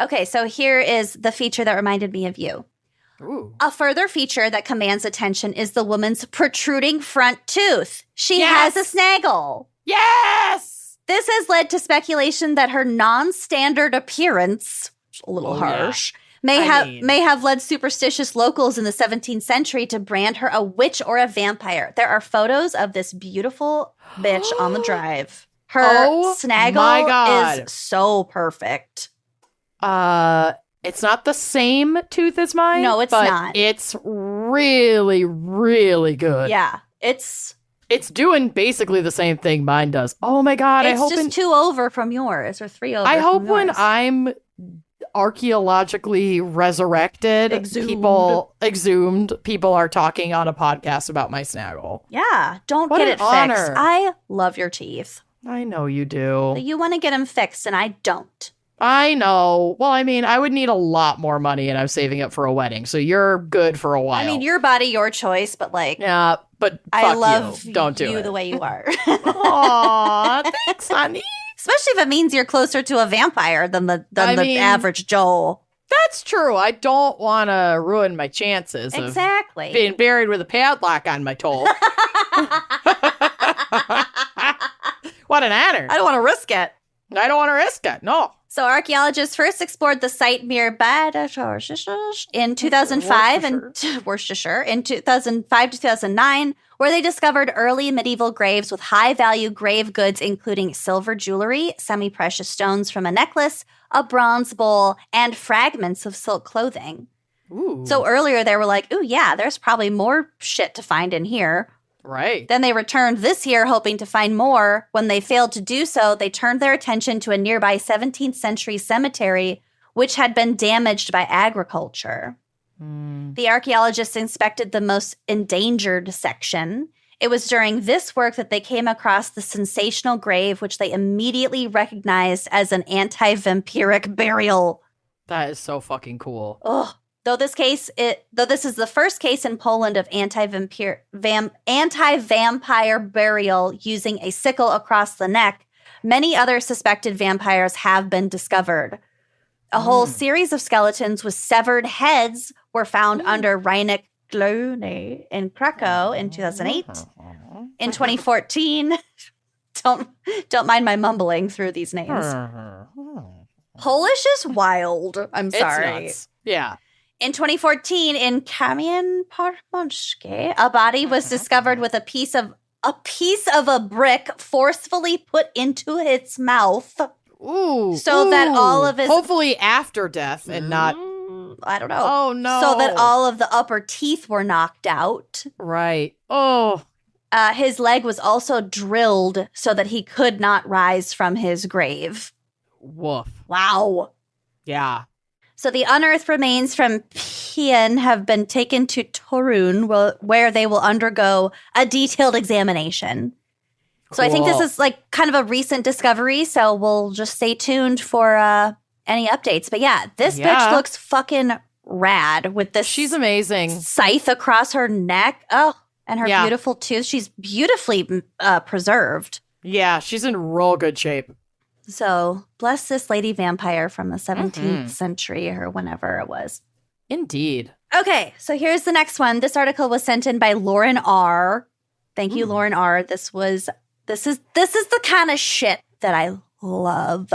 Okay, so here is the feature that reminded me of you. Ooh. A further feature that commands attention is the woman's protruding front tooth. She has a snaggle. Yes! This has led to speculation that her non-standard appearance, a little harsh, may have led superstitious locals in the 17th century to brand her a witch or a vampire. There are photos of this beautiful bitch on the drive. Her snaggle is so perfect. It's not the same tooth as mine. No, it's not. It's really, really good. Yeah, it's doing basically the same thing mine does. Oh my God! It's just 2 over from yours, or 3 over. I hope when I'm archaeologically resurrected, people are talking on a podcast about my snaggle. Yeah, don't What get an it honor. fixed. I love your teeth. I know you do. You want to get them fixed, and I don't. I know. Well, I mean, I would need a lot more money, and I'm saving up for a wedding, so you're good for a while. I mean, your body, your choice, but like, yeah, but I love you. Don't do you it. the way you are. Aw, thanks, honey. Especially if it means you're closer to a vampire than the average Joe. That's true. I don't want to ruin my chances of being buried with a padlock on my toe. What an honor. I don't want to risk it. I don't want to risk it. No. So archaeologists first explored the site near Bad in 2005 Worcestershire in 2005 to 2009, where they discovered early medieval graves with high-value grave goods, including silver jewelry, semi-precious stones from a necklace, a bronze bowl, and fragments of silk clothing. Ooh. So earlier they were like, "Ooh, yeah, there's probably more shit to find in here." Right. Then they returned this year hoping to find more. When they failed to do so, they turned their attention to a nearby 17th century cemetery, which had been damaged by agriculture. The archaeologists inspected the most endangered section. It was during this work that they came across the sensational grave, which they immediately recognized as an anti-vampiric burial. That is so fucking cool. Ugh. Though this is the first case in Poland of anti-vampire burial using a sickle across the neck, many other suspected vampires have been discovered. A whole series of skeletons with severed heads were found under Rheineck Glone in Krakow in 2008. In 2014, don't mind my mumbling through these names. Polish is wild. I'm sorry. It's nuts. Yeah. In 2014, in Kamień-Podmorski, a body was discovered with a piece of a brick forcefully put into its mouth. Ooh. So that all of his... Hopefully after death and not... I don't know. Oh, no. So that all of the upper teeth were knocked out. Right. Oh. His leg was also drilled so that he could not rise from his grave. Woof. Wow. Yeah. So the unearthed remains from Pien have been taken to Torun, where they will undergo a detailed examination. Cool. So I think this is like kind of a recent discovery, so we'll just stay tuned for any updates. But yeah, this bitch looks fucking rad with this. She's amazing. Scythe across her neck. Oh, and her beautiful tooth. She's beautifully preserved. Yeah, she's in real good shape. So bless this lady vampire from the 17th century or whenever it was. Indeed. Okay, so here's the next one. This article was sent in by Lauren R. Thank you, Lauren R. This is the kind of shit that I love.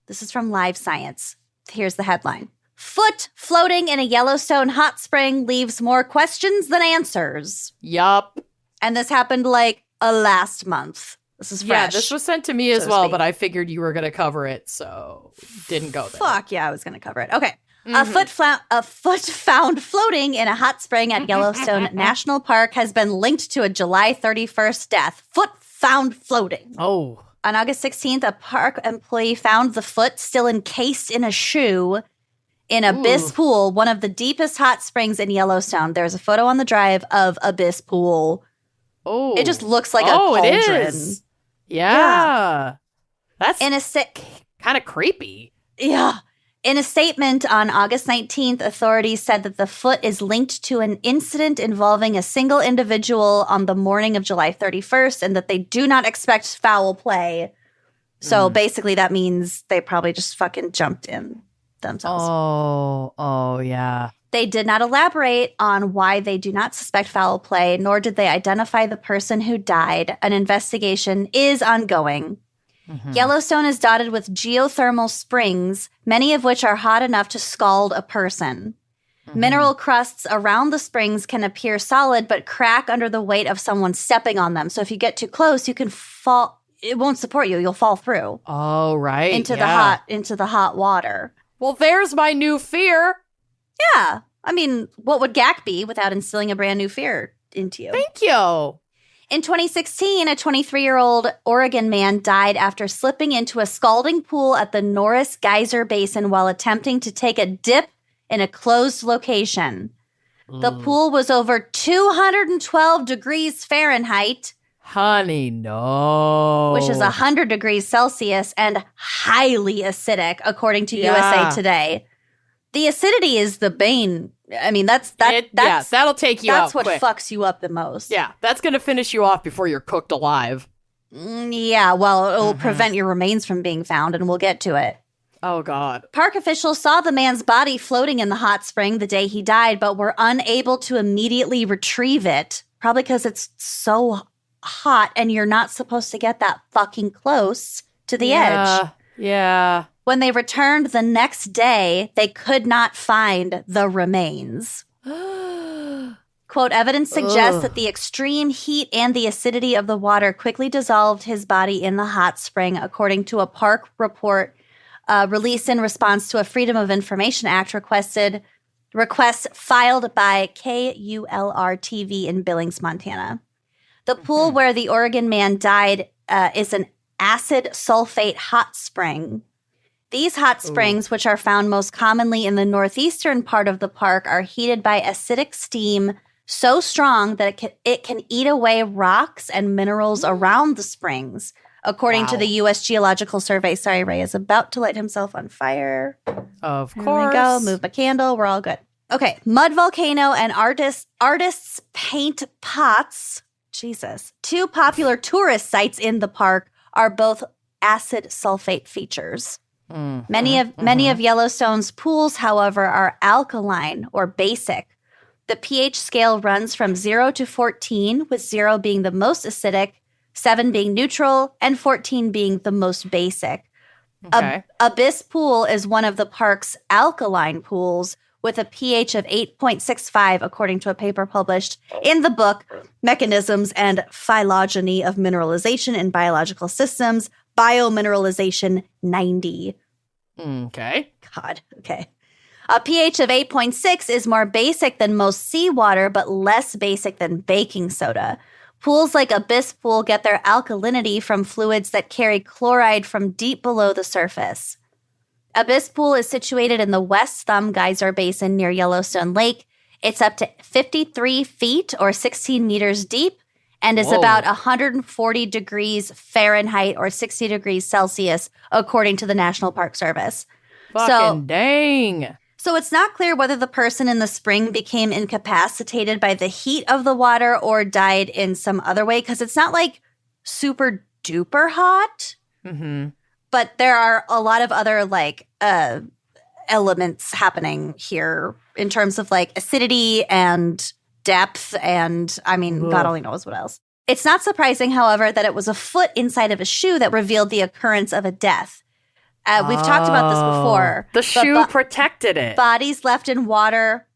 This is from Live Science. Here's the headline. Foot floating in a Yellowstone hot spring leaves more questions than answers. Yup. And this happened like last month. This is fresh. Yeah, this was sent to me as well, but I figured you were going to cover it, so didn't go there. Fuck yeah, I was going to cover it. Okay. A foot found floating in a hot spring at Yellowstone National Park has been linked to a July 31st death. Foot found floating. Oh. On August 16th, a park employee found the foot still encased in a shoe in Abyss Pool, one of the deepest hot springs in Yellowstone. There's a photo on the drive of Abyss Pool. Oh. It just looks like a cauldron. It is. Yeah. That's kind of creepy. Yeah. In a statement on August 19th, authorities said that the foot is linked to an incident involving a single individual on the morning of July 31st and that they do not expect foul play. So basically that means they probably just fucking jumped in themselves. Oh, yeah. They did not elaborate on why they do not suspect foul play, nor did they identify the person who died. An investigation is ongoing. Yellowstone is dotted with geothermal springs, many of which are hot enough to scald a person. Mineral crusts around the springs can appear solid but crack under the weight of someone stepping on them. So if you get too close, you can fall. It won't support you. You'll fall through. Oh, right. Into the hot water. Well, there's my new fear. Yeah. I mean, what would GACC be without instilling a brand new fear into you? Thank you. In 2016, a 23-year-old Oregon man died after slipping into a scalding pool at the Norris Geyser Basin while attempting to take a dip in a closed location. The pool was over 212 degrees Fahrenheit. Honey, no. Which is 100 degrees Celsius and highly acidic, according to USA Today. The acidity is the bane. I mean, that'll take you out. That's what fucks you up the most. Yeah, that's going to finish you off before you're cooked alive. Yeah, well, it'll prevent your remains from being found, and we'll get to it. Oh, God. Park officials saw the man's body floating in the hot spring the day he died, but were unable to immediately retrieve it, probably because it's so hot and you're not supposed to get that fucking close to the edge. Yeah. When they returned the next day, they could not find the remains. Quote, evidence suggests that the extreme heat and the acidity of the water quickly dissolved his body in the hot spring, according to a park report released in response to a Freedom of Information Act request filed by KULR-TV in Billings, Montana. The pool where the Oregon man died is an acid sulfate hot spring. These hot springs, which are found most commonly in the northeastern part of the park, are heated by acidic steam so strong that it can eat away rocks and minerals around the springs, according to the U.S. Geological Survey. Sorry, Ray is about to light himself on fire. Of course. There we go. Move my candle. We're all good. Okay. Mud volcano and artists paint pots. Jesus. Two popular tourist sites in the park are both acid sulfate features. Many of Yellowstone's pools, however, are alkaline or basic. The pH scale runs from 0 to 14, with 0 being the most acidic, 7 being neutral, and 14 being the most basic. Okay. Abyss Pool is one of the park's alkaline pools with a pH of 8.65, according to a paper published in the book Mechanisms and Phylogeny of Mineralization in Biological Systems, Biomineralization 90. Okay. God, okay. A pH of 8.6 is more basic than most seawater, but less basic than baking soda. Pools like Abyss Pool get their alkalinity from fluids that carry chloride from deep below the surface. Abyss Pool is situated in the West Thumb Geyser Basin near Yellowstone Lake. It's up to 53 feet or 16 meters deep and is about 140 degrees Fahrenheit or 60 degrees Celsius, according to the National Park Service. Fucking dang. So it's not clear whether the person in the spring became incapacitated by the heat of the water or died in some other way, because it's not like super duper hot. Mm-hmm. But there are a lot of other like elements happening here in terms of like acidity and depth. And I mean, God only knows what else. It's not surprising, however, that it was a foot inside of a shoe that revealed the occurrence of a death. We've talked about this before. The shoe protected it. Bodies left in water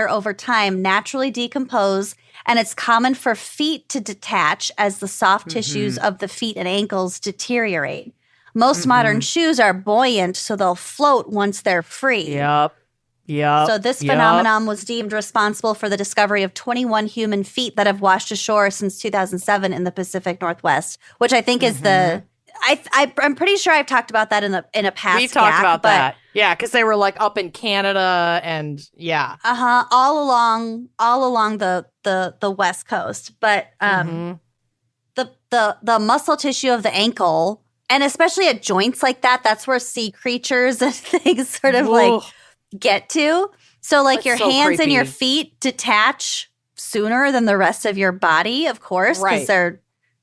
over time naturally decompose, and it's common for feet to detach as the soft tissues of the feet and ankles deteriorate. Most modern shoes are buoyant, so they'll float once they're free. Yep. So this phenomenon was deemed responsible for the discovery of 21 human feet that have washed ashore since 2007 in the Pacific Northwest, which I think is the... I'm pretty sure I've talked about that in a past. We've talked about that. Yeah, because they were like up in Canada and yeah. All along the West Coast. But the muscle tissue of the ankle, and especially at joints like that, that's where sea creatures and things sort of like get to. So like your hands and your feet detach sooner than the rest of your body, of course, because they're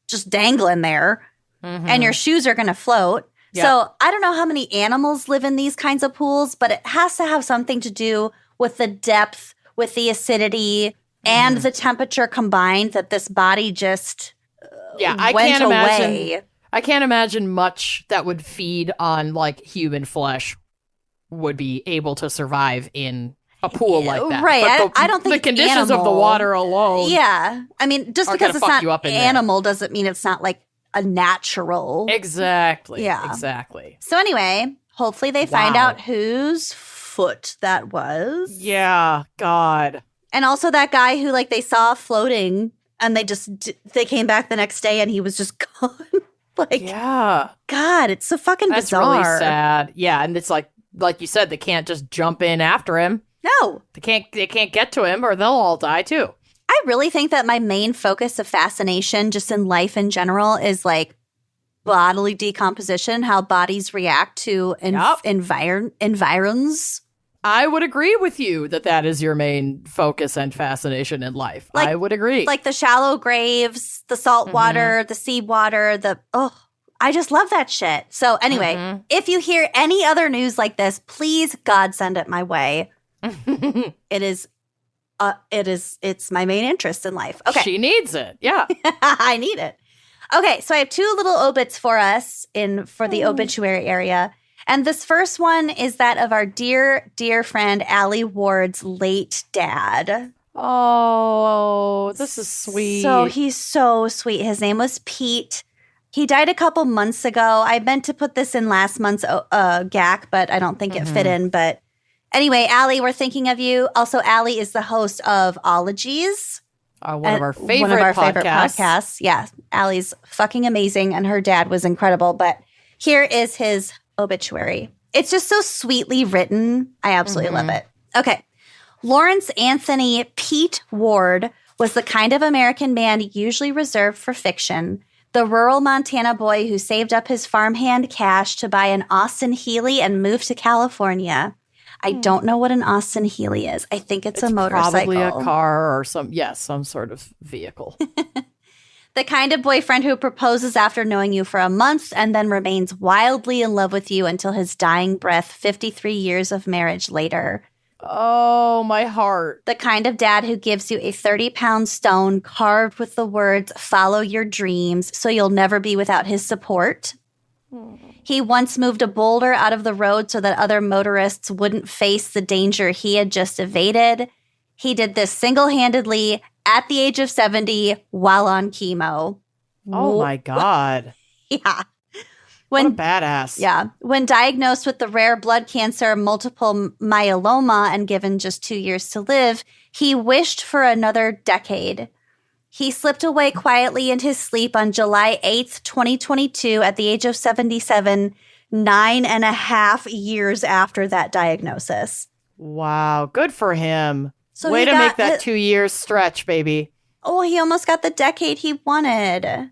just dangling there. And your shoes are going to float. Yep. So I don't know how many animals live in these kinds of pools, but it has to have something to do with the depth, with the acidity, and the temperature combined that this body just went away. I can't imagine much that would feed on like human flesh would be able to survive in a pool like that. Right. I don't think the conditions of the water alone. Yeah. I mean, just because it's not animal doesn't mean it's not like a natural. Exactly. Yeah. Exactly. So anyway, hopefully they find out whose foot that was. Yeah. God. And also that guy who like they saw floating and they came back the next day and he was just gone. Like, yeah. God, it's so fucking bizarre. That's really sad. Yeah. And it's like you said, they can't just jump in after him. No. They can't get to him or they'll all die too. I really think that my main focus of fascination just in life in general is like bodily decomposition, how bodies react to environs. I would agree with you that is your main focus and fascination in life. I would agree. Like the shallow graves, the salt water, the seawater, I just love that shit. So anyway, if you hear any other news like this, please God send it my way. It's my main interest in life. Okay. She needs it. Yeah. I need it. Okay, so I have two little obits for us for the obituary area. And this first one is that of our dear, dear friend Allie Ward's late dad. Oh, this is sweet. So he's so sweet. His name was Pete. He died a couple months ago. I meant to put this in last month's GACC, but I don't think it fit in. But anyway, Allie, we're thinking of you. Also, Allie is the host of Ologies. One of our favorite podcasts. Yeah, Allie's fucking amazing, and her dad was incredible. But here is his obituary. It's just so sweetly written. I absolutely love it. Okay. Lawrence Anthony Pete Ward was the kind of American man usually reserved for fiction. The rural Montana boy who saved up his farmhand cash to buy an Austin Healey and move to California. I don't know what an Austin Healey is. I think it's a motorcycle. Probably a car or some sort of vehicle. The kind of boyfriend who proposes after knowing you for a month and then remains wildly in love with you until his dying breath 53 years of marriage later. Oh, my heart. The kind of dad who gives you a 30-pound stone carved with the words, "Follow your dreams," so you'll never be without his support. He once moved a boulder out of the road so that other motorists wouldn't face the danger he had just evaded. He did this single-handedly at the age of 70 while on chemo. Oh, my God. Yeah. What a badass. Yeah. When diagnosed with the rare blood cancer multiple myeloma and given just 2 years to live, he wished for another decade. He slipped away quietly in his sleep on July 8th, 2022, at the age of 77, 9.5 years after that diagnosis. Wow. Good for him. So way to make that 2 years stretch, baby. Oh, he almost got the decade he wanted.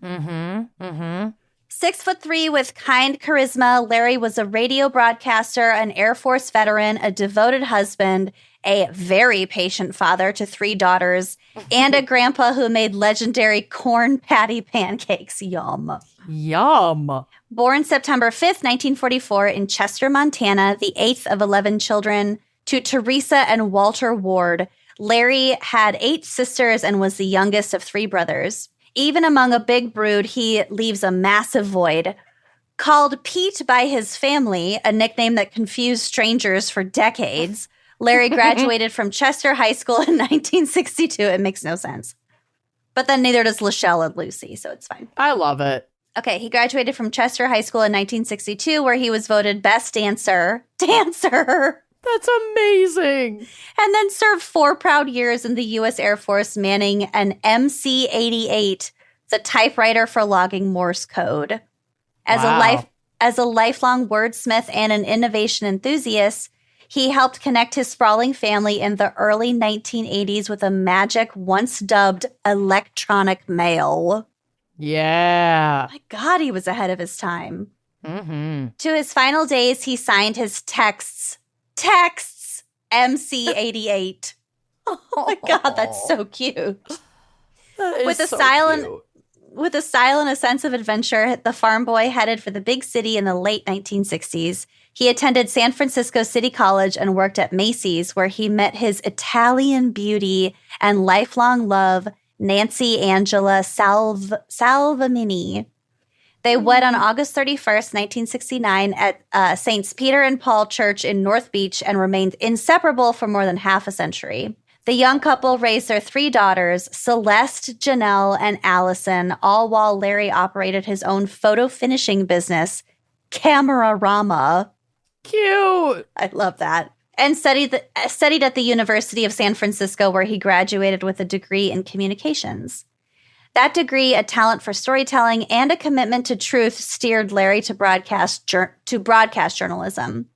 6'3" with kind charisma, Larry was a radio broadcaster, an Air Force veteran, a devoted husband, a very patient father to 3 daughters, and a grandpa who made legendary corn patty pancakes. Yum. Yum. Born September 5th, 1944 in Chester, Montana, the 8th of 11 children, to Teresa and Walter Ward, Larry had 8 sisters and was the youngest of 3 brothers. Even among a big brood, he leaves a massive void. Called Pete by his family, a nickname that confused strangers for decades, Larry graduated from Chester High School in 1962. It makes no sense. But then neither does Lachelle and Lucy, so it's fine. I love it. Okay, he graduated from Chester High School in 1962, where he was voted best dancer. Dancer! That's amazing. And then served 4 proud years in the U.S. Air Force manning an MC-88, the typewriter for logging Morse code. As a lifelong wordsmith and an innovation enthusiast, he helped connect his sprawling family in the early 1980s with a magic once dubbed electronic mail. Yeah. My God, he was ahead of his time. Mm-hmm. To his final days, he signed his texts MC-88. Oh my God, that's so cute. With a style and a sense of adventure, the farm boy headed for the big city in the late 1960s. He attended San Francisco City College and worked at Macy's, where he met his Italian beauty and lifelong love, Nancy Angela Salvamini. They wed on August 31st, 1969 at Saints Peter and Paul Church in North Beach and remained inseparable for more than half a century. The young couple raised their 3 daughters, Celeste, Janelle, and Allison, all while Larry operated his own photo finishing business, Camerarama. Cute. I love that. And studied at the University of San Francisco, where he graduated with a degree in communications. That degree, a talent for storytelling, and a commitment to truth steered Larry to broadcast journalism.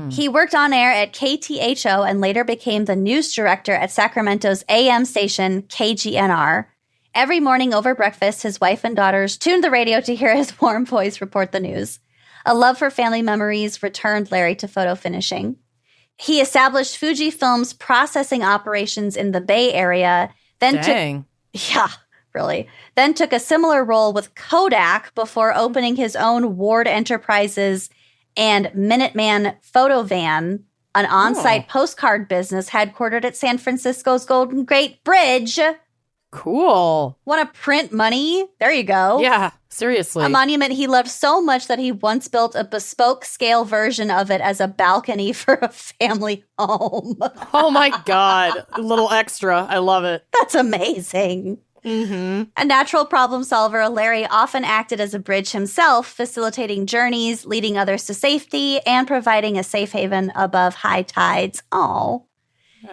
He worked on air at KTHO and later became the news director at Sacramento's AM station, KGNR. Every morning over breakfast, his wife and daughters tuned the radio to hear his warm voice report the news. A love for family memories returned Larry to photo finishing. He established Fujifilm's processing operations in the Bay Area, then Then took a similar role with Kodak before opening his own Ward Enterprises and Minuteman Photo Van, an on-site postcard business headquartered at San Francisco's Golden Gate Bridge. Cool. Want to print money? There you go. Yeah, seriously. A monument he loved so much that he once built a bespoke scale version of it as a balcony for a family home. Oh my God. A little extra. I love it. That's amazing. Mm-hmm. A natural problem solver, Larry often acted as a bridge himself, facilitating journeys, leading others to safety, and providing a safe haven above high tides. Oh.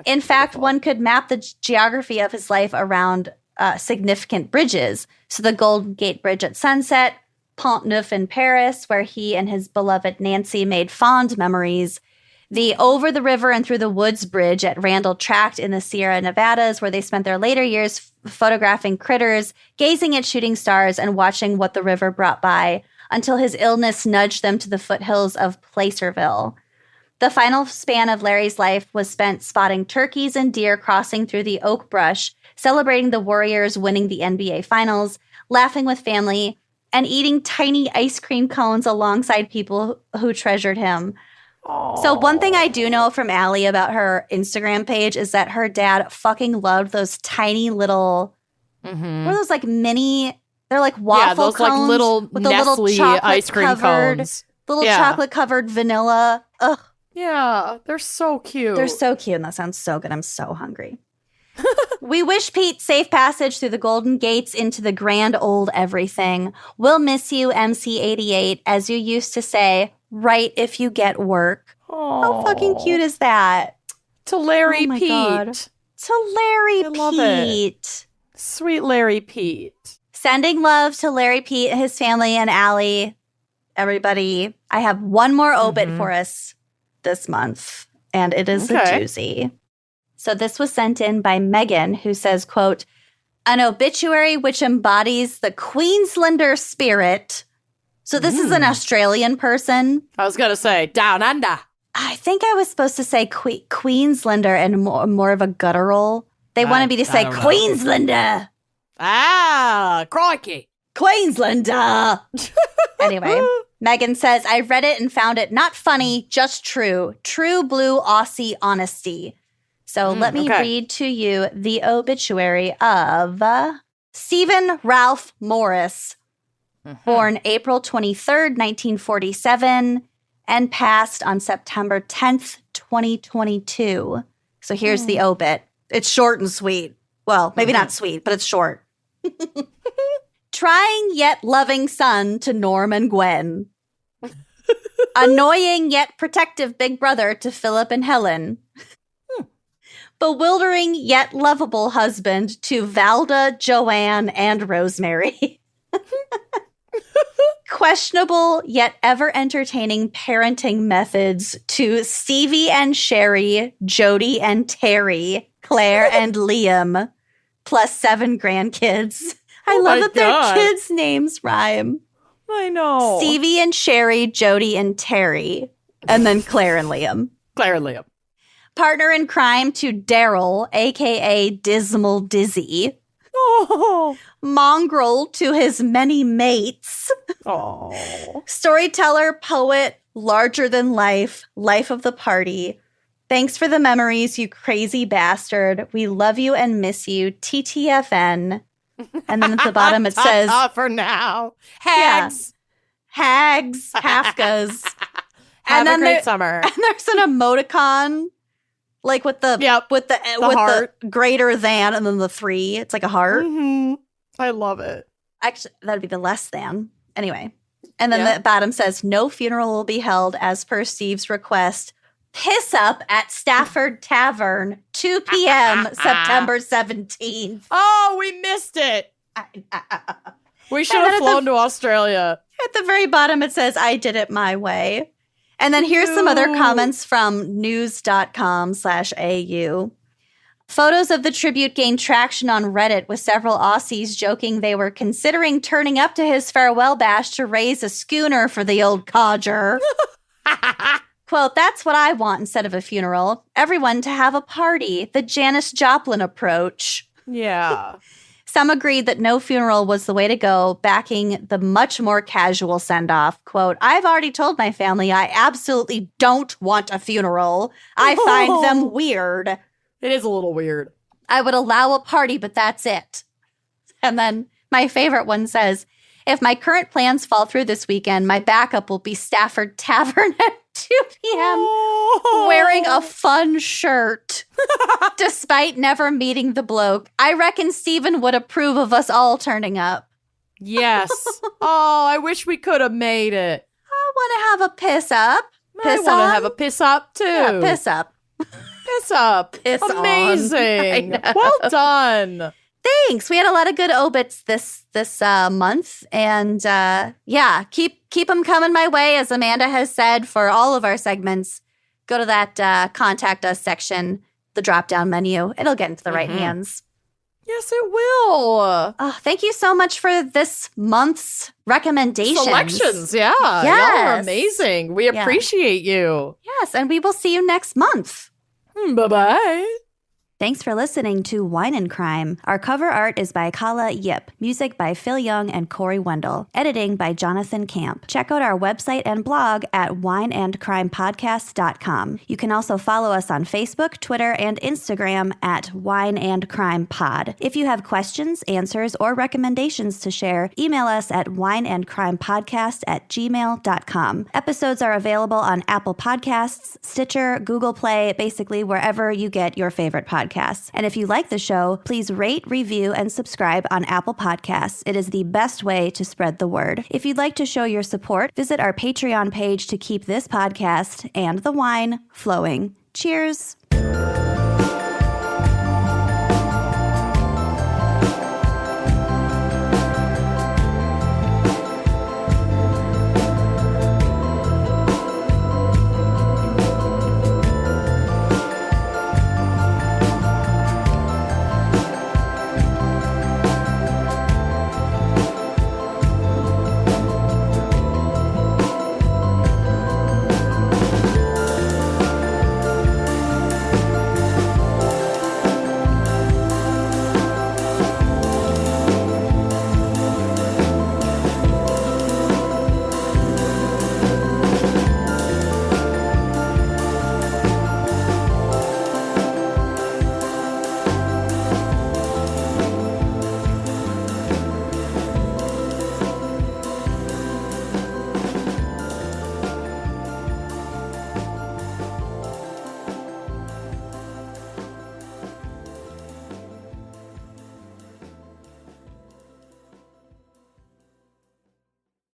In fact, one could map the geography of his life around significant bridges. So the Golden Gate Bridge at sunset, Pont-Neuf in Paris, where he and his beloved Nancy made fond memories. The Over the River and Through the Woods bridge at Randall Tract in the Sierra Nevadas, where they spent their later years photographing critters, gazing at shooting stars, and watching what the river brought by, until his illness nudged them to the foothills of Placerville. The final span of Larry's life was spent spotting turkeys and deer crossing through the oak brush, celebrating the Warriors winning the NBA Finals, laughing with family, and eating tiny ice cream cones alongside people who treasured him. Aww. So one thing I do know from Allie about her Instagram page is that her dad fucking loved those tiny little, what are those like mini, they're like waffle cones. Like little with Nestle the little ice cream cones. Little chocolate covered vanilla. Ugh. Yeah, they're so cute. They're so cute, and that sounds so good. I'm so hungry. We wish Pete safe passage through the Golden Gates into the grand old everything. We'll miss you, MC88, as you used to say, right if you get work. Aww. How fucking cute is that? To Larry Pete. God. To Larry Pete. Love it. Sweet Larry Pete. Sending love to Larry Pete, his family, and Allie. Everybody, I have one more obit for us this month, and it is a doozy. So this was sent in by Megan, who says, quote, an obituary which embodies the Queenslander spirit. So this is an Australian person. I was going to say, down under. I think I was supposed to say Queenslander and more of a guttural. They wanted me to say Queenslander. Ah, crikey. Queenslander. Anyway, Megan says, I read it and found it not funny, just true. True blue Aussie honesty. So let me read to you the obituary of Stephen Ralph Morris, born April 23rd, 1947, and passed on September 10th, 2022. So here's the obit. It's short and sweet. Well, maybe not sweet, but it's short. Trying yet loving son to Norm and Gwen. Annoying yet protective big brother to Philip and Helen. Bewildering yet lovable husband to Valda, Joanne, and Rosemary. Questionable yet ever entertaining parenting methods to Stevie and Sherry, Jody and Terry, Claire and Liam, plus 7 grandkids. I love that their kids' names rhyme. I know. Stevie and Sherry, Jody and Terry, and then Claire and Liam. Claire and Liam. Partner in crime to Daryl, a.k.a. Dismal Dizzy. Oh. Mongrel to his many mates. Oh. Storyteller, poet, larger than life, life of the party. Thanks for the memories, you crazy bastard. We love you and miss you, TTFN. And then at the bottom it says... for now. Hags. Yeah. Hags, Hafkas. Have a great summer. And there's an emoticon. Like with the heart. The greater than and then the 3. It's like a heart. Mm-hmm. I love it. Actually, that'd be the less than. Anyway. And then the bottom says, no funeral will be held as per Steve's request. Piss up at Stafford Tavern, 2 p.m., September 17th. Oh, we missed it. We should have flown to Australia. At the very bottom, it says, I did it my way. And then here's some other comments from news.com/AU. Photos of the tribute gained traction on Reddit with several Aussies joking they were considering turning up to his farewell bash to raise a schooner for the old codger. Quote, that's what I want instead of a funeral. Everyone to have a party. The Janis Joplin approach. Yeah. Some agreed that no funeral was the way to go, backing the much more casual send-off. Quote, I've already told my family I absolutely don't want a funeral. I find them weird. It is a little weird. I would allow a party, but that's it. And then my favorite one says, if my current plans fall through this weekend, my backup will be Stafford Tavern at 2 p.m. wearing a fun shirt. Despite never meeting the bloke, I reckon Steven would approve of us all turning up. Yes. Oh, I wish we could have made it. I want to have a piss up. I want to have a piss up too. Yeah, piss up. Piss up. Piss amazing. On. Well done. Thanks. We had a lot of good obits this month, and keep them coming my way. As Amanda has said, for all of our segments, go to that contact us section, the drop down menu. It'll get into the right hands. Yes, it will. Oh, thank you so much for this month's recommendations. Selections, yeah. Yes. Y'all are amazing. We appreciate you. Yes, and we will see you next month. Bye-bye. Thanks for listening to Wine and Crime. Our cover art is by Kala Yip, music by Phil Young and Corey Wendell, editing by Jonathan Camp. Check out our website and blog at wineandcrimepodcast.com. You can also follow us on Facebook, Twitter, and Instagram at Wine and Crime Pod. If you have questions, answers, or recommendations to share, email us at wineandcrimepodcast@gmail.com. Episodes are available on Apple Podcasts, Stitcher, Google Play, basically wherever you get your favorite podcasts. And if you like the show, please rate, review, and subscribe on Apple Podcasts. It is the best way to spread the word. If you'd like to show your support, visit our Patreon page to keep this podcast and the wine flowing. Cheers.